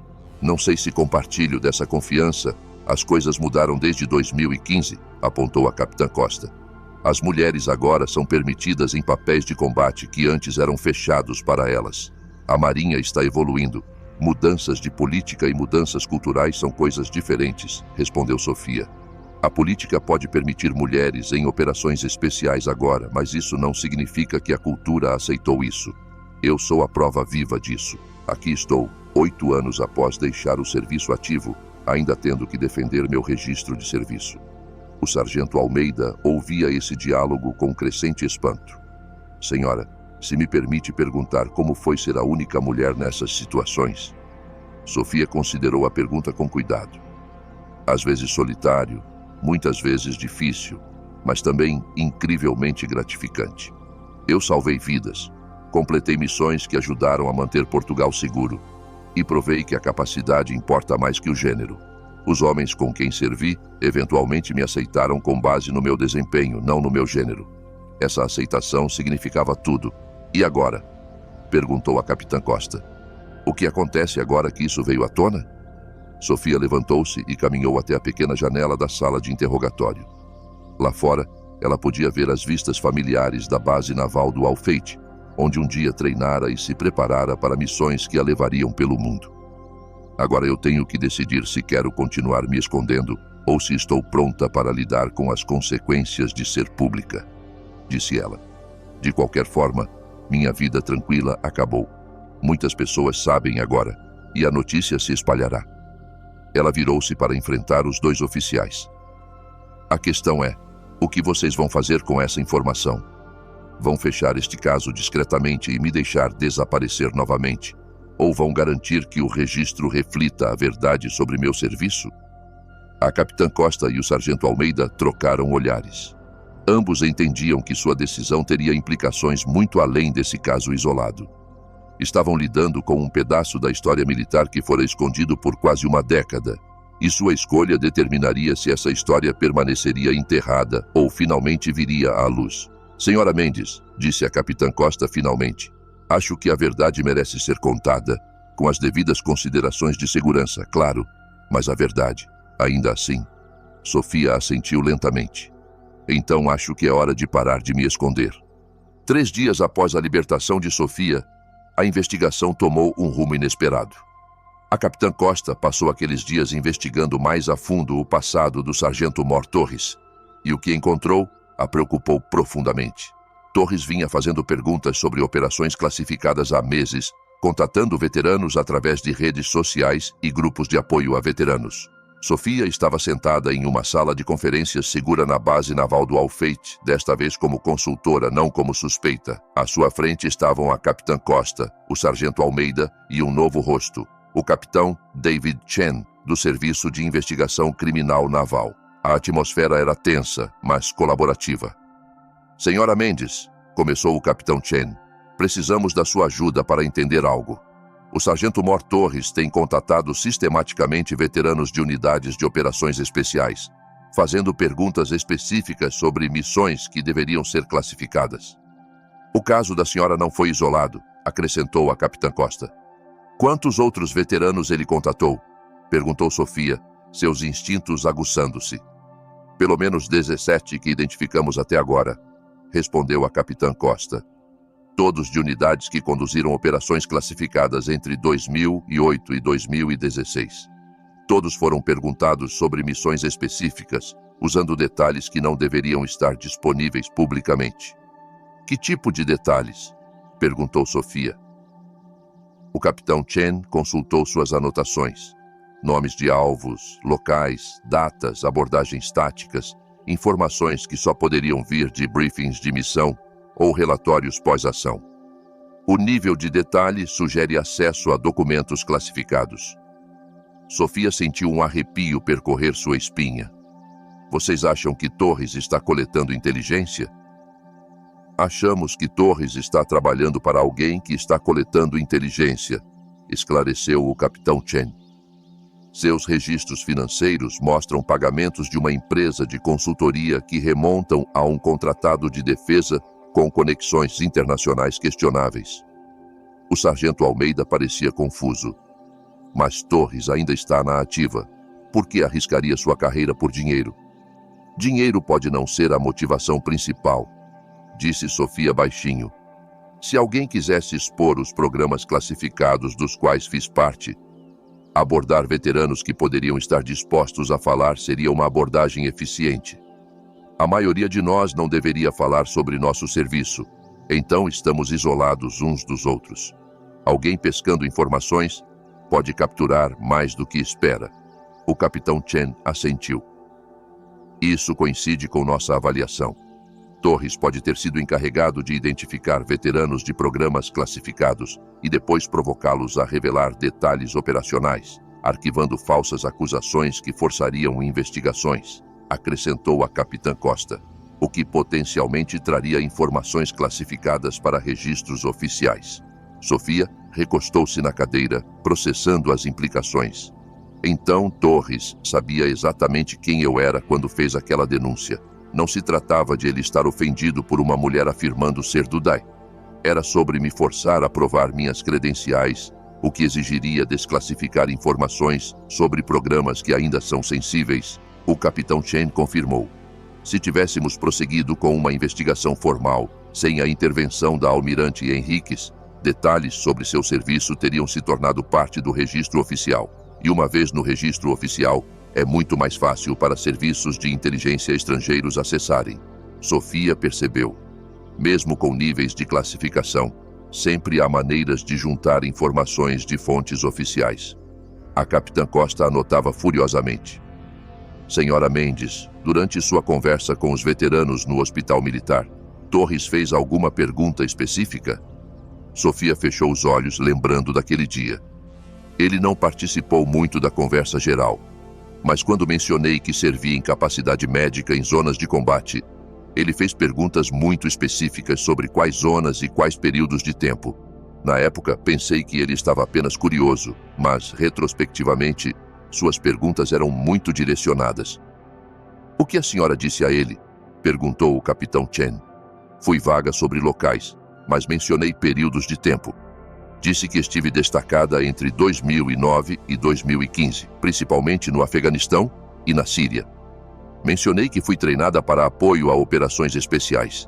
Speaker 1: Não sei se compartilho dessa confiança. As coisas mudaram desde 2015, apontou a capitã Costa. As mulheres agora são permitidas em papéis de combate que antes eram fechados para elas. A Marinha está evoluindo. Mudanças de política e mudanças culturais são coisas diferentes, respondeu Sofia. A política pode permitir mulheres em operações especiais agora, mas isso não significa que a cultura aceitou isso. Eu sou a prova viva disso. Aqui estou, 8 anos após deixar o serviço ativo, ainda tendo que defender meu registro de serviço. O sargento Almeida ouvia esse diálogo com crescente espanto. Senhora, se me permite perguntar como foi ser a única mulher nessas situações? Sofia considerou a pergunta com cuidado. Às vezes solitário, muitas vezes difícil, mas também incrivelmente gratificante. Eu salvei vidas, completei missões que ajudaram a manter Portugal seguro e provei que a capacidade importa mais que o gênero. Os homens com quem servi eventualmente me aceitaram com base no meu desempenho, não no meu gênero. Essa aceitação significava tudo. E agora? Perguntou a capitã Costa. O que acontece agora que isso veio à tona? Sofia levantou-se e caminhou até a pequena janela da sala de interrogatório. Lá fora, ela podia ver as vistas familiares da base naval do Alfeite, onde um dia treinara e se preparara para missões que a levariam pelo mundo. Agora eu tenho que decidir se quero continuar me escondendo ou se estou pronta para lidar com as consequências de ser pública, disse ela. De qualquer forma, minha vida tranquila acabou. Muitas pessoas sabem agora, e a notícia se espalhará. Ela virou-se para enfrentar os dois oficiais. A questão é, o que vocês vão fazer com essa informação? Vão fechar este caso discretamente e me deixar desaparecer novamente? Ou vão garantir que o registro reflita a verdade sobre meu serviço? A capitã Costa e o sargento Almeida trocaram olhares. Ambos entendiam que sua decisão teria implicações muito além desse caso isolado. Estavam lidando com um pedaço da história militar que fora escondido por quase uma década, e sua escolha determinaria se essa história permaneceria enterrada ou finalmente viria à luz. Senhora Mendes, disse a capitã Costa finalmente, acho que a verdade merece ser contada, com as devidas considerações de segurança, claro, mas a verdade, ainda assim. Sofia assentiu lentamente. Então acho que é hora de parar de me esconder. 3 dias após a libertação de Sofia, a investigação tomou um rumo inesperado. A capitã Costa passou aqueles dias investigando mais a fundo o passado do sargento Mor Torres, e o que encontrou a preocupou profundamente. Torres vinha fazendo perguntas sobre operações classificadas há meses, contatando veteranos através de redes sociais e grupos de apoio a veteranos. Sofia estava sentada em uma sala de conferências segura na base naval do Al-Fate, desta vez como consultora, não como suspeita. À sua frente estavam a capitã Costa, o sargento Almeida e um novo rosto, o capitão David Chen, do Serviço de Investigação Criminal Naval. A atmosfera era tensa, mas colaborativa. Senhora Mendes, começou o capitão Chen, precisamos da sua ajuda para entender algo. O sargento Mor Torres tem contatado sistematicamente veteranos de unidades de operações especiais, fazendo perguntas específicas sobre missões que deveriam ser classificadas. O caso da senhora não foi isolado, acrescentou a capitã Costa. Quantos outros veteranos ele contatou? Perguntou Sofia, seus instintos aguçando-se. Pelo menos 17 que identificamos até agora, respondeu a capitã Costa. Todos de unidades que conduziram operações classificadas entre 2008 e 2016. Todos foram perguntados sobre missões específicas, usando detalhes que não deveriam estar disponíveis publicamente. Que tipo de detalhes? Perguntou Sofia. O capitão Chen consultou suas anotações. Nomes de alvos, locais, datas, abordagens táticas, informações que só poderiam vir de briefings de missão ou relatórios pós-ação. O nível de detalhe sugere acesso a documentos classificados. Sofia sentiu um arrepio percorrer sua espinha. Vocês acham que Torres está coletando inteligência? Achamos que Torres está trabalhando para alguém que está coletando inteligência, esclareceu o capitão Chen. Seus registros financeiros mostram pagamentos de uma empresa de consultoria que remontam a um contratado de defesa com conexões internacionais questionáveis. O sargento Almeida parecia confuso. Mas Torres ainda está na ativa. Por que arriscaria sua carreira por dinheiro? Dinheiro pode não ser a motivação principal, disse Sofia baixinho. Se alguém quisesse expor os programas classificados dos quais fiz parte, abordar veteranos que poderiam estar dispostos a falar seria uma abordagem eficiente. A maioria de nós não deveria falar sobre nosso serviço, então estamos isolados uns dos outros. Alguém pescando informações pode capturar mais do que espera. O capitão Chen assentiu. Isso coincide com nossa avaliação. Torres pode ter sido encarregado de identificar veteranos de programas classificados e depois provocá-los a revelar detalhes operacionais, arquivando falsas acusações que forçariam investigações, acrescentou a capitã Costa, o que potencialmente traria informações classificadas para registros oficiais. Sofia recostou-se na cadeira, processando as implicações. Então Torres sabia exatamente quem eu era quando fez aquela denúncia. Não se tratava de ele estar ofendido por uma mulher afirmando ser Dudai. Era sobre me forçar a provar minhas credenciais, o que exigiria desclassificar informações sobre programas que ainda são sensíveis. O capitão Chen confirmou. Se tivéssemos prosseguido com uma investigação formal, sem a intervenção da almirante Henriques, detalhes sobre seu serviço teriam se tornado parte do registro oficial. E uma vez no registro oficial, é muito mais fácil para serviços de inteligência estrangeiros acessarem. Sofia percebeu. Mesmo com níveis de classificação, sempre há maneiras de juntar informações de fontes oficiais. A capitã Costa anotava furiosamente. Senhora Mendes, durante sua conversa com os veteranos no hospital militar, Torres fez alguma pergunta específica? Sofia fechou os olhos, lembrando daquele dia. Ele não participou muito da conversa geral, mas quando mencionei que servia em capacidade médica em zonas de combate, ele fez perguntas muito específicas sobre quais zonas e quais períodos de tempo. Na época, pensei que ele estava apenas curioso, mas, retrospectivamente, suas perguntas eram muito direcionadas. O que a senhora disse a ele? Perguntou o capitão Chen. Fui vaga sobre locais, mas mencionei períodos de tempo. Disse que estive destacada entre 2009 e 2015, principalmente no Afeganistão e na Síria. Mencionei que fui treinada para apoio a operações especiais.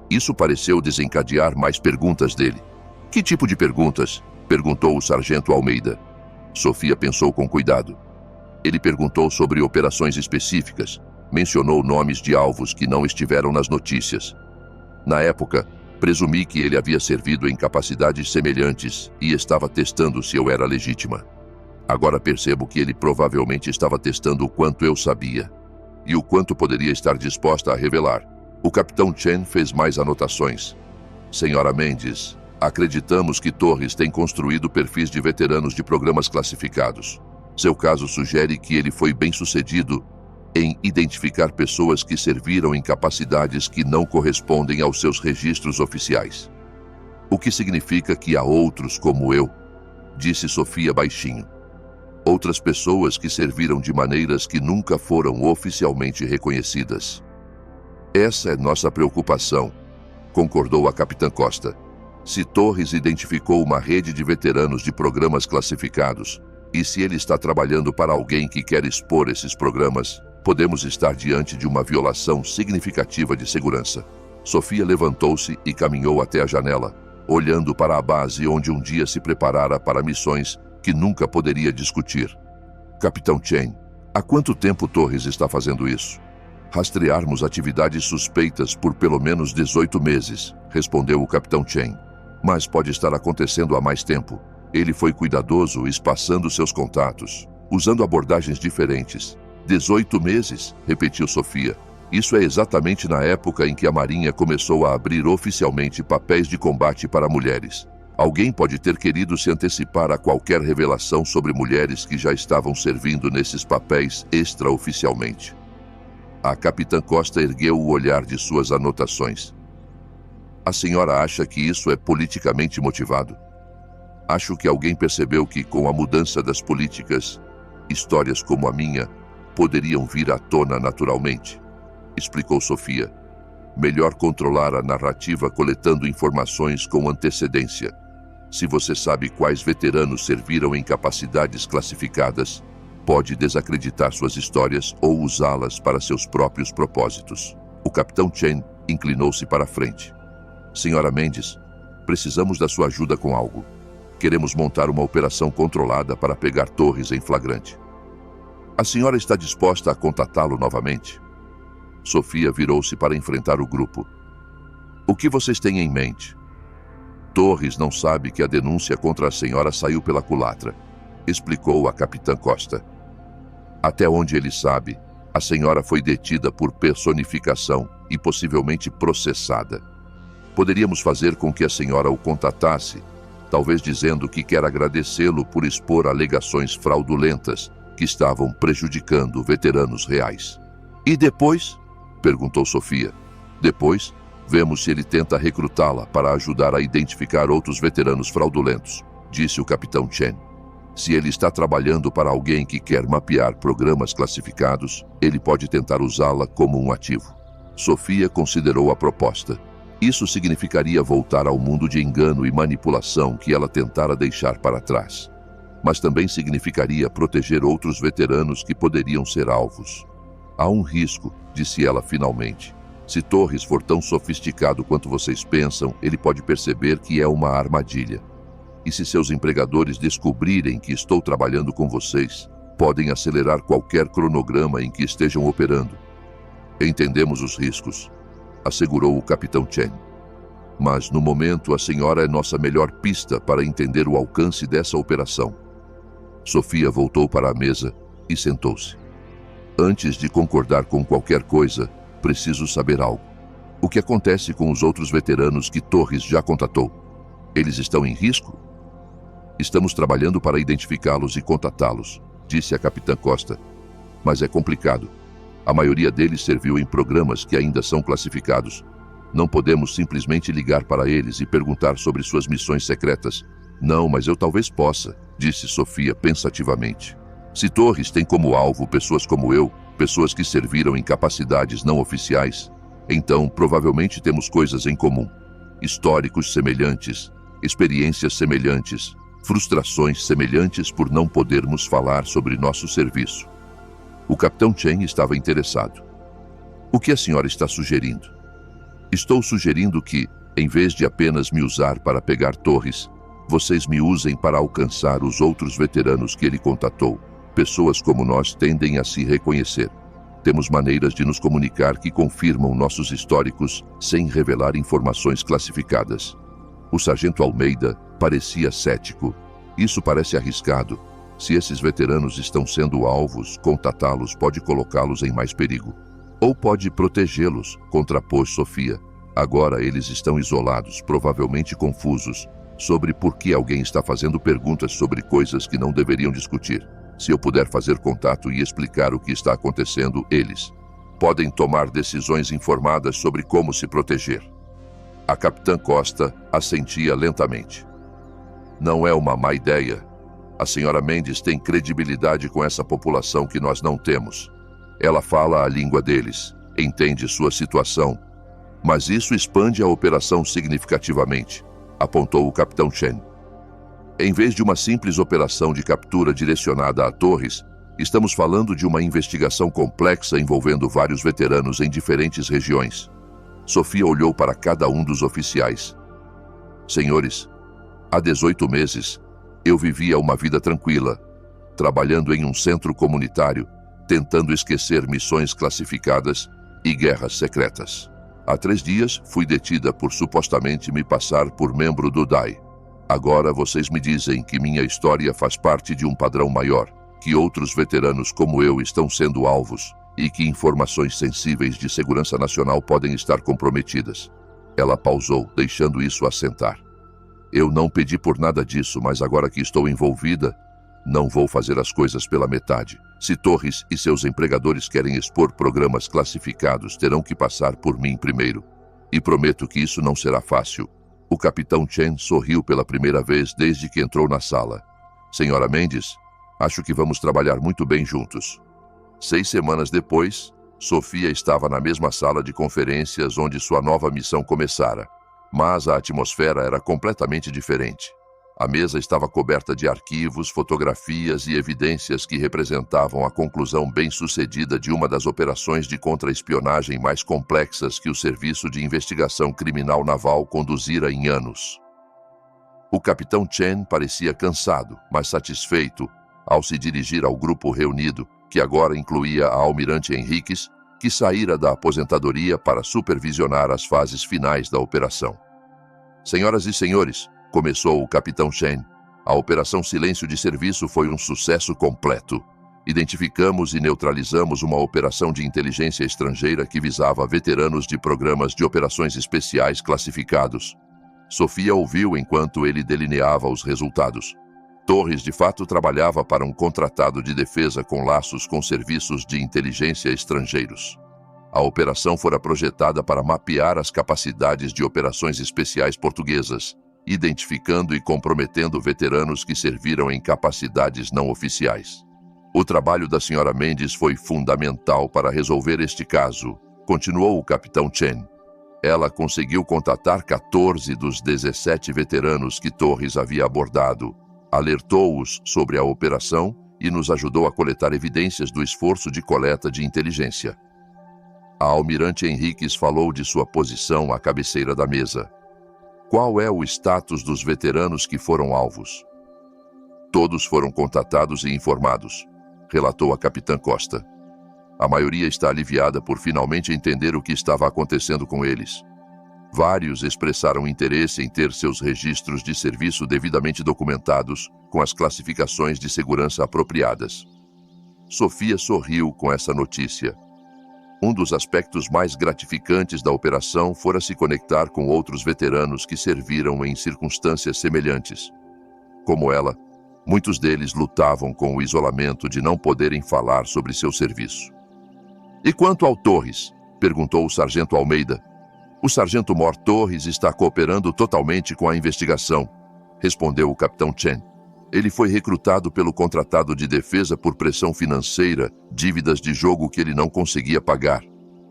Speaker 1: Isso pareceu desencadear mais perguntas dele. Que tipo de perguntas? Perguntou o sargento Almeida. Sofia pensou com cuidado. Ele perguntou sobre operações específicas, mencionou nomes de alvos que não estiveram nas notícias. Na época, presumi que ele havia servido em capacidades semelhantes e estava testando se eu era legítima. Agora percebo que ele provavelmente estava testando o quanto eu sabia e o quanto poderia estar disposta a revelar. O capitão Chen fez mais anotações. Senhora Mendes, acreditamos que Torres tem construído perfis de veteranos de programas classificados. Seu caso sugere que ele foi bem-sucedido em identificar pessoas que serviram em capacidades que não correspondem aos seus registros oficiais. O que significa que há outros como eu, disse Sofia baixinho. Outras pessoas que serviram de maneiras que nunca foram oficialmente reconhecidas. Essa é nossa preocupação, concordou a capitã Costa. Se Torres identificou uma rede de veteranos de programas classificados, e se ele está trabalhando para alguém que quer expor esses programas, podemos estar diante de uma violação significativa de segurança. Sofia levantou-se e caminhou até a janela, olhando para a base onde um dia se preparara para missões que nunca poderia discutir. Capitão Chen, há quanto tempo Torres está fazendo isso? Rastrearmos atividades suspeitas por pelo menos 18 meses, respondeu o capitão Chen. Mas pode estar acontecendo há mais tempo. Ele foi cuidadoso espaçando seus contatos, usando abordagens diferentes. 18 meses, repetiu Sofia. Isso é exatamente na época em que a Marinha começou a abrir oficialmente papéis de combate para mulheres. Alguém pode ter querido se antecipar a qualquer revelação sobre mulheres que já estavam servindo nesses papéis extraoficialmente. A capitã Costa ergueu o olhar de suas anotações. A senhora acha que isso é politicamente motivado? Acho que alguém percebeu que, com a mudança das políticas, histórias como a minha poderiam vir à tona naturalmente, explicou Sofia. Melhor controlar a narrativa coletando informações com antecedência. Se você sabe quais veteranos serviram em capacidades classificadas, pode desacreditar suas histórias ou usá-las para seus próprios propósitos. O capitão Chen inclinou-se para a frente. Senhora Mendes, precisamos da sua ajuda com algo. Queremos montar uma operação controlada para pegar Torres em flagrante. A senhora está disposta a contatá-lo novamente? Sofia virou-se para enfrentar o grupo. O que vocês têm em mente? Torres não sabe que a denúncia contra a senhora saiu pela culatra, explicou a capitã Costa. Até onde ele sabe, a senhora foi detida por personificação e possivelmente processada. Poderíamos fazer com que a senhora o contatasse, talvez dizendo que quer agradecê-lo por expor alegações fraudulentas que estavam prejudicando veteranos reais. E depois? Perguntou Sofia. Depois, vemos se ele tenta recrutá-la para ajudar a identificar outros veteranos fraudulentos, disse o capitão Chen. Se ele está trabalhando para alguém que quer mapear programas classificados, ele pode tentar usá-la como um ativo. Sofia considerou a proposta. Isso significaria voltar ao mundo de engano e manipulação que ela tentara deixar para trás. Mas também significaria proteger outros veteranos que poderiam ser alvos. Há um risco, disse ela finalmente. Se Torres for tão sofisticado quanto vocês pensam, ele pode perceber que é uma armadilha. E se seus empregadores descobrirem que estou trabalhando com vocês, podem acelerar qualquer cronograma em que estejam operando. Entendemos os riscos, assegurou o capitão Chen. Mas, no momento, a senhora é nossa melhor pista para entender o alcance dessa operação. Sofia voltou para a mesa e sentou-se. Antes de concordar com qualquer coisa, preciso saber algo. O que acontece com os outros veteranos que Torres já contatou? Eles estão em risco? Estamos trabalhando para identificá-los e contatá-los, disse a capitã Costa. Mas é complicado. A maioria deles serviu em programas que ainda são classificados. Não podemos simplesmente ligar para eles e perguntar sobre suas missões secretas. Não, mas eu talvez possa, disse Sofia pensativamente. Se Torres tem como alvo pessoas como eu, pessoas que serviram em capacidades não oficiais, então provavelmente temos coisas em comum. Históricos semelhantes, experiências semelhantes, frustrações semelhantes por não podermos falar sobre nosso serviço. O capitão Chen estava interessado. O que a senhora está sugerindo? Estou sugerindo que, em vez de apenas me usar para pegar Torres, vocês me usem para alcançar os outros veteranos que ele contatou. Pessoas como nós tendem a se reconhecer. Temos maneiras de nos comunicar que confirmam nossos históricos sem revelar informações classificadas. O sargento Almeida parecia cético. Isso parece arriscado. Se esses veteranos estão sendo alvos, contatá-los pode colocá-los em mais perigo. Ou pode protegê-los, contrapôs Sofia. Agora eles estão isolados, provavelmente confusos, sobre por que alguém está fazendo perguntas sobre coisas que não deveriam discutir. Se eu puder fazer contato e explicar o que está acontecendo, eles podem tomar decisões informadas sobre como se proteger. A capitã Costa assentia lentamente. Não é uma má ideia. A senhora Mendes tem credibilidade com essa população que nós não temos. Ela fala a língua deles, entende sua situação. Mas isso expande a operação significativamente, apontou o capitão Chen. Em vez de uma simples operação de captura direcionada a Torres, estamos falando de uma investigação complexa envolvendo vários veteranos em diferentes regiões. Sofia olhou para cada um dos oficiais. Senhores, há 18 meses, eu vivia uma vida tranquila, trabalhando em um centro comunitário, tentando esquecer missões classificadas e guerras secretas. Há 3 dias, fui detida por supostamente me passar por membro do DAI. Agora vocês me dizem que minha história faz parte de um padrão maior, que outros veteranos como eu estão sendo alvos e que informações sensíveis de segurança nacional podem estar comprometidas. Ela pausou, deixando isso assentar. Eu não pedi por nada disso, mas agora que estou envolvida, não vou fazer as coisas pela metade. Se Torres e seus empregadores querem expor programas classificados, terão que passar por mim primeiro. E prometo que isso não será fácil. O capitão Chen sorriu pela primeira vez desde que entrou na sala. Senhora Mendes, acho que vamos trabalhar muito bem juntos. 6 semanas depois, Sofia estava na mesma sala de conferências onde sua nova missão começara. Mas a atmosfera era completamente diferente. A mesa estava coberta de arquivos, fotografias e evidências que representavam a conclusão bem-sucedida de uma das operações de contra-espionagem mais complexas que o Serviço de Investigação Criminal Naval conduzira em anos. O capitão Chen parecia cansado, mas satisfeito, ao se dirigir ao grupo reunido, que agora incluía a almirante Henriques, que saíra da aposentadoria para supervisionar as fases finais da operação. Senhoras e senhores, começou o capitão Chen, a Operação Silêncio de Serviço foi um sucesso completo. Identificamos e neutralizamos uma operação de inteligência estrangeira que visava veteranos de programas de operações especiais classificados. Sofia ouviu enquanto ele delineava os resultados. Torres de fato trabalhava para um contratado de defesa com laços com serviços de inteligência estrangeiros. A operação fora projetada para mapear as capacidades de operações especiais portuguesas, identificando e comprometendo veteranos que serviram em capacidades não oficiais. O trabalho da senhora Mendes foi fundamental para resolver este caso, continuou o capitão Chen. Ela conseguiu contatar 14 dos 17 veteranos que Torres havia abordado, alertou-os sobre a operação e nos ajudou a coletar evidências do esforço de coleta de inteligência. A almirante Henriques falou de sua posição à cabeceira da mesa. Qual é o status dos veteranos que foram alvos? Todos foram contatados e informados, relatou a capitã Costa. A maioria está aliviada por finalmente entender o que estava acontecendo com eles. Vários expressaram interesse em ter seus registros de serviço devidamente documentados, com as classificações de segurança apropriadas. Sofia sorriu com essa notícia. Um dos aspectos mais gratificantes da operação fora se conectar com outros veteranos que serviram em circunstâncias semelhantes. Como ela, muitos deles lutavam com o isolamento de não poderem falar sobre seu serviço. "E quanto ao Torres?" perguntou o sargento Almeida. "O sargento Mor Torres está cooperando totalmente com a investigação", respondeu o capitão Chen. "Ele foi recrutado pelo contratado de defesa por pressão financeira, dívidas de jogo que ele não conseguia pagar.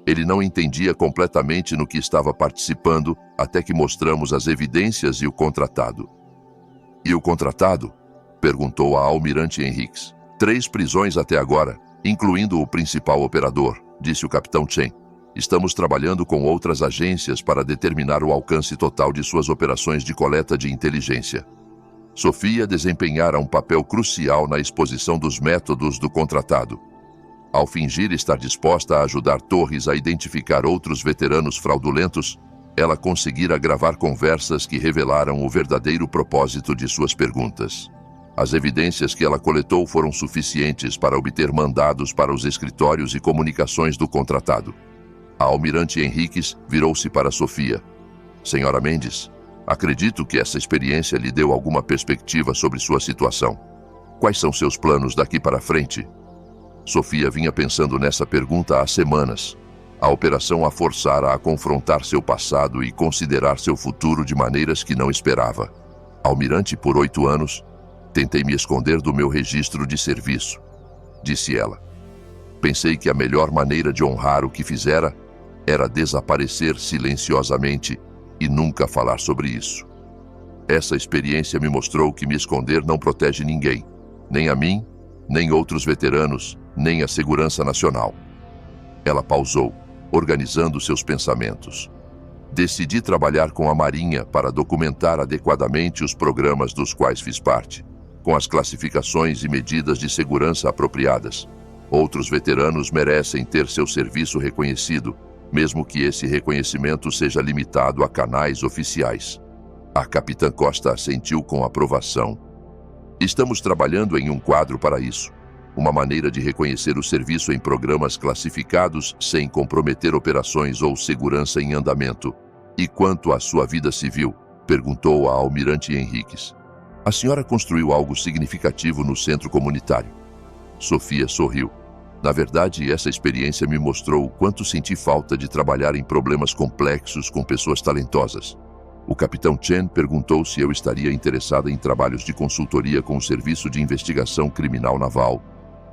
Speaker 1: Ele não entendia completamente no que estava participando, até que mostramos as evidências e o contratado." "E o contratado?" perguntou a almirante Henriques. 3 prisões até agora, incluindo o principal operador", disse o capitão Chen. "Estamos trabalhando com outras agências para determinar o alcance total de suas operações de coleta de inteligência." Sofia desempenhara um papel crucial na exposição dos métodos do contratado. Ao fingir estar disposta a ajudar Torres a identificar outros veteranos fraudulentos, ela conseguira gravar conversas que revelaram o verdadeiro propósito de suas perguntas. As evidências que ela coletou foram suficientes para obter mandados para os escritórios e comunicações do contratado. A almirante Henriques virou-se para Sofia. "Senhora Mendes, acredito que essa experiência lhe deu alguma perspectiva sobre sua situação. Quais são seus planos daqui para frente?" Sofia vinha pensando nessa pergunta há semanas. A operação a forçara a confrontar seu passado e considerar seu futuro de maneiras que não esperava. "Almirante, por 8 anos, tentei me esconder do meu registro de serviço", disse ela. "Pensei que a melhor maneira de honrar o que fizera era desaparecer silenciosamente e nunca falar sobre isso. Essa experiência me mostrou que me esconder não protege ninguém, nem a mim, nem outros veteranos, nem a segurança nacional." Ela pausou, organizando seus pensamentos. "Decidi trabalhar com a Marinha para documentar adequadamente os programas dos quais fiz parte, com as classificações e medidas de segurança apropriadas. Outros veteranos merecem ter seu serviço reconhecido, mesmo que esse reconhecimento seja limitado a canais oficiais." A capitã Costa assentiu com aprovação. "Estamos trabalhando em um quadro para isso. Uma maneira de reconhecer o serviço em programas classificados sem comprometer operações ou segurança em andamento." "E quanto à sua vida civil?" perguntou a almirante Henriques. "A senhora construiu algo significativo no centro comunitário." Sofia sorriu. "Na verdade, essa experiência me mostrou o quanto senti falta de trabalhar em problemas complexos com pessoas talentosas." O capitão Chen perguntou se eu estaria interessada em trabalhos de consultoria com o Serviço de Investigação Criminal Naval,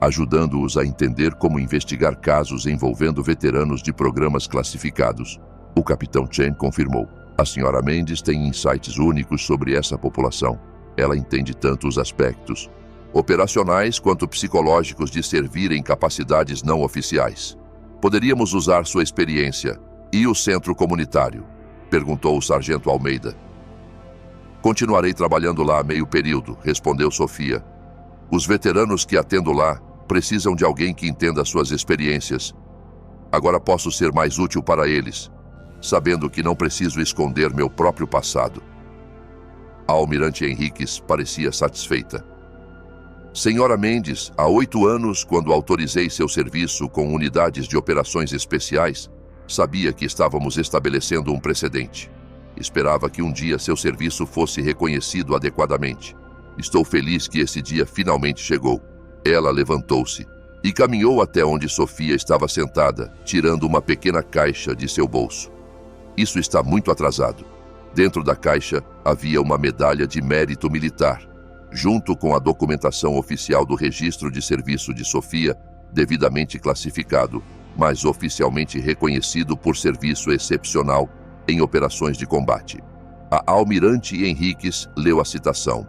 Speaker 1: ajudando-os a entender como investigar casos envolvendo veteranos de programas classificados. O capitão Chen confirmou. "A senhora Mendes tem insights únicos sobre essa população. Ela entende tanto os aspectos operacionais quanto psicológicos de servir em capacidades não oficiais. Poderíamos usar sua experiência. E o centro comunitário?" perguntou o sargento Almeida. "Continuarei trabalhando lá a meio período", respondeu Sofia. "Os veteranos que atendo lá precisam de alguém que entenda suas experiências. Agora posso ser mais útil para eles, sabendo que não preciso esconder meu próprio passado." A almirante Henriques parecia satisfeita. "Senhora Mendes, há 8 anos, quando autorizei seu serviço com unidades de operações especiais, sabia que estávamos estabelecendo um precedente. Esperava que um dia seu serviço fosse reconhecido adequadamente. Estou feliz que esse dia finalmente chegou." Ela levantou-se e caminhou até onde Sofia estava sentada, tirando uma pequena caixa de seu bolso. "Isso está muito atrasado." Dentro da caixa havia uma medalha de mérito militar, junto com a documentação oficial do registro de serviço de Sofia, devidamente classificado, mas oficialmente reconhecido por serviço excepcional em operações de combate. A almirante Henriques leu a citação.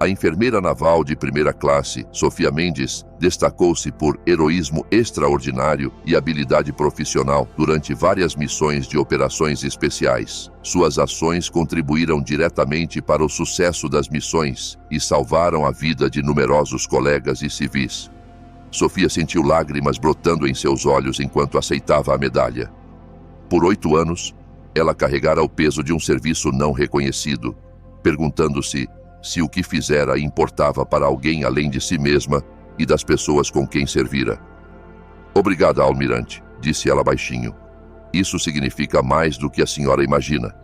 Speaker 1: A enfermeira naval de primeira classe, Sofia Mendes, destacou-se por heroísmo extraordinário e habilidade profissional durante várias missões de operações especiais. Suas ações contribuíram diretamente para o sucesso das missões e salvaram a vida de numerosos colegas e civis. Sofia sentiu lágrimas brotando em seus olhos enquanto aceitava a medalha. Por 8 anos, ela carregara o peso de um serviço não reconhecido, perguntando-se se o que fizera importava para alguém além de si mesma e das pessoas com quem servira. Obrigada, almirante, disse ela baixinho. Isso significa mais do que a senhora imagina.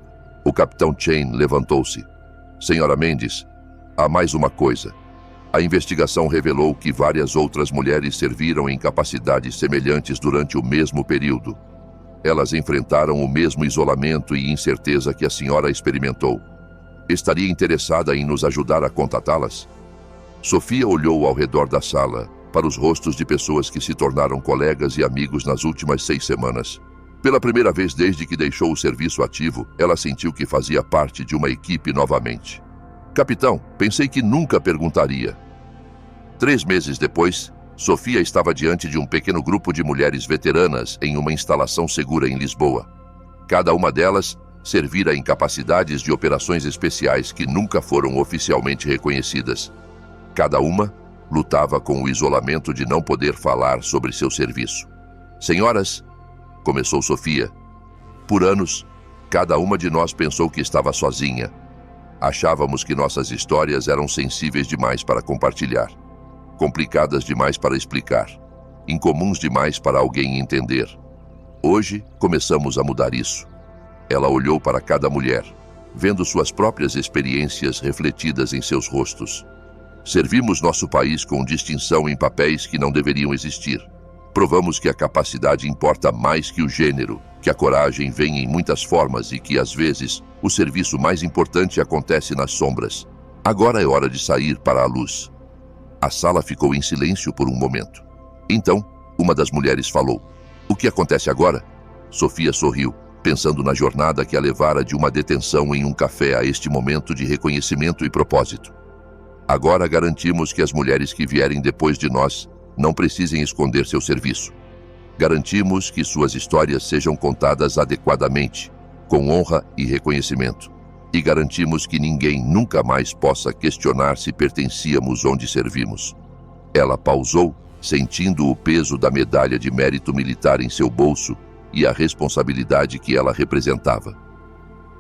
Speaker 1: O capitão Chain levantou-se. Senhora Mendes, há mais uma coisa. A investigação revelou que várias outras mulheres serviram em capacidades semelhantes durante o mesmo período. Elas enfrentaram o mesmo isolamento e incerteza que a senhora experimentou. Estaria interessada em nos ajudar a contatá-las? Sofia olhou ao redor da sala, para os rostos de pessoas que se tornaram colegas e amigos nas últimas 6 semanas. Pela primeira vez desde que deixou o serviço ativo, ela sentiu que fazia parte de uma equipe novamente. Capitão, pensei que nunca perguntaria. 3 meses depois, Sofia estava diante de um pequeno grupo de mulheres veteranas em uma instalação segura em Lisboa. Cada uma delas servira em capacidades de operações especiais que nunca foram oficialmente reconhecidas. Cada uma lutava com o isolamento de não poder falar sobre seu serviço. Senhoras, começou Sofia, por anos, cada uma de nós pensou que estava sozinha. Achávamos que nossas histórias eram sensíveis demais para compartilhar, complicadas demais para explicar, incomuns demais para alguém entender. Hoje, começamos a mudar isso. Ela olhou para cada mulher, vendo suas próprias experiências refletidas em seus rostos. Servimos nosso país com distinção em papéis que não deveriam existir. Provamos que a capacidade importa mais que o gênero, que a coragem vem em muitas formas e que, às vezes, o serviço mais importante acontece nas sombras. Agora é hora de sair para a luz. A sala ficou em silêncio por um momento. Então, uma das mulheres falou. O que acontece agora? Sofia sorriu, pensando na jornada que a levara de uma detenção em um café a este momento de reconhecimento e propósito. Agora garantimos que as mulheres que vierem depois de nós não precisem esconder seu serviço. Garantimos que suas histórias sejam contadas adequadamente, com honra e reconhecimento. E garantimos que ninguém nunca mais possa questionar se pertencíamos onde servimos. Ela pausou, sentindo o peso da medalha de mérito militar em seu bolso e a responsabilidade que ela representava.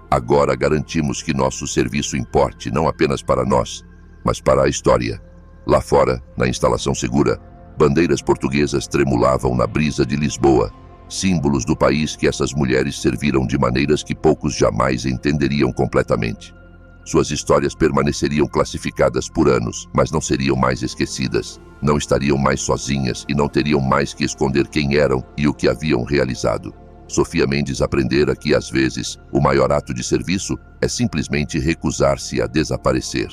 Speaker 1: Agora garantimos que nosso serviço importe não apenas para nós, mas para a história. Lá fora, na instalação segura, bandeiras portuguesas tremulavam na brisa de Lisboa, símbolos do país que essas mulheres serviram de maneiras que poucos jamais entenderiam completamente. Suas histórias permaneceriam classificadas por anos, mas não seriam mais esquecidas. Não estariam mais sozinhas e não teriam mais que esconder quem eram e o que haviam realizado. Sofia Mendes aprendera que, às vezes, o maior ato de serviço é simplesmente recusar-se a desaparecer.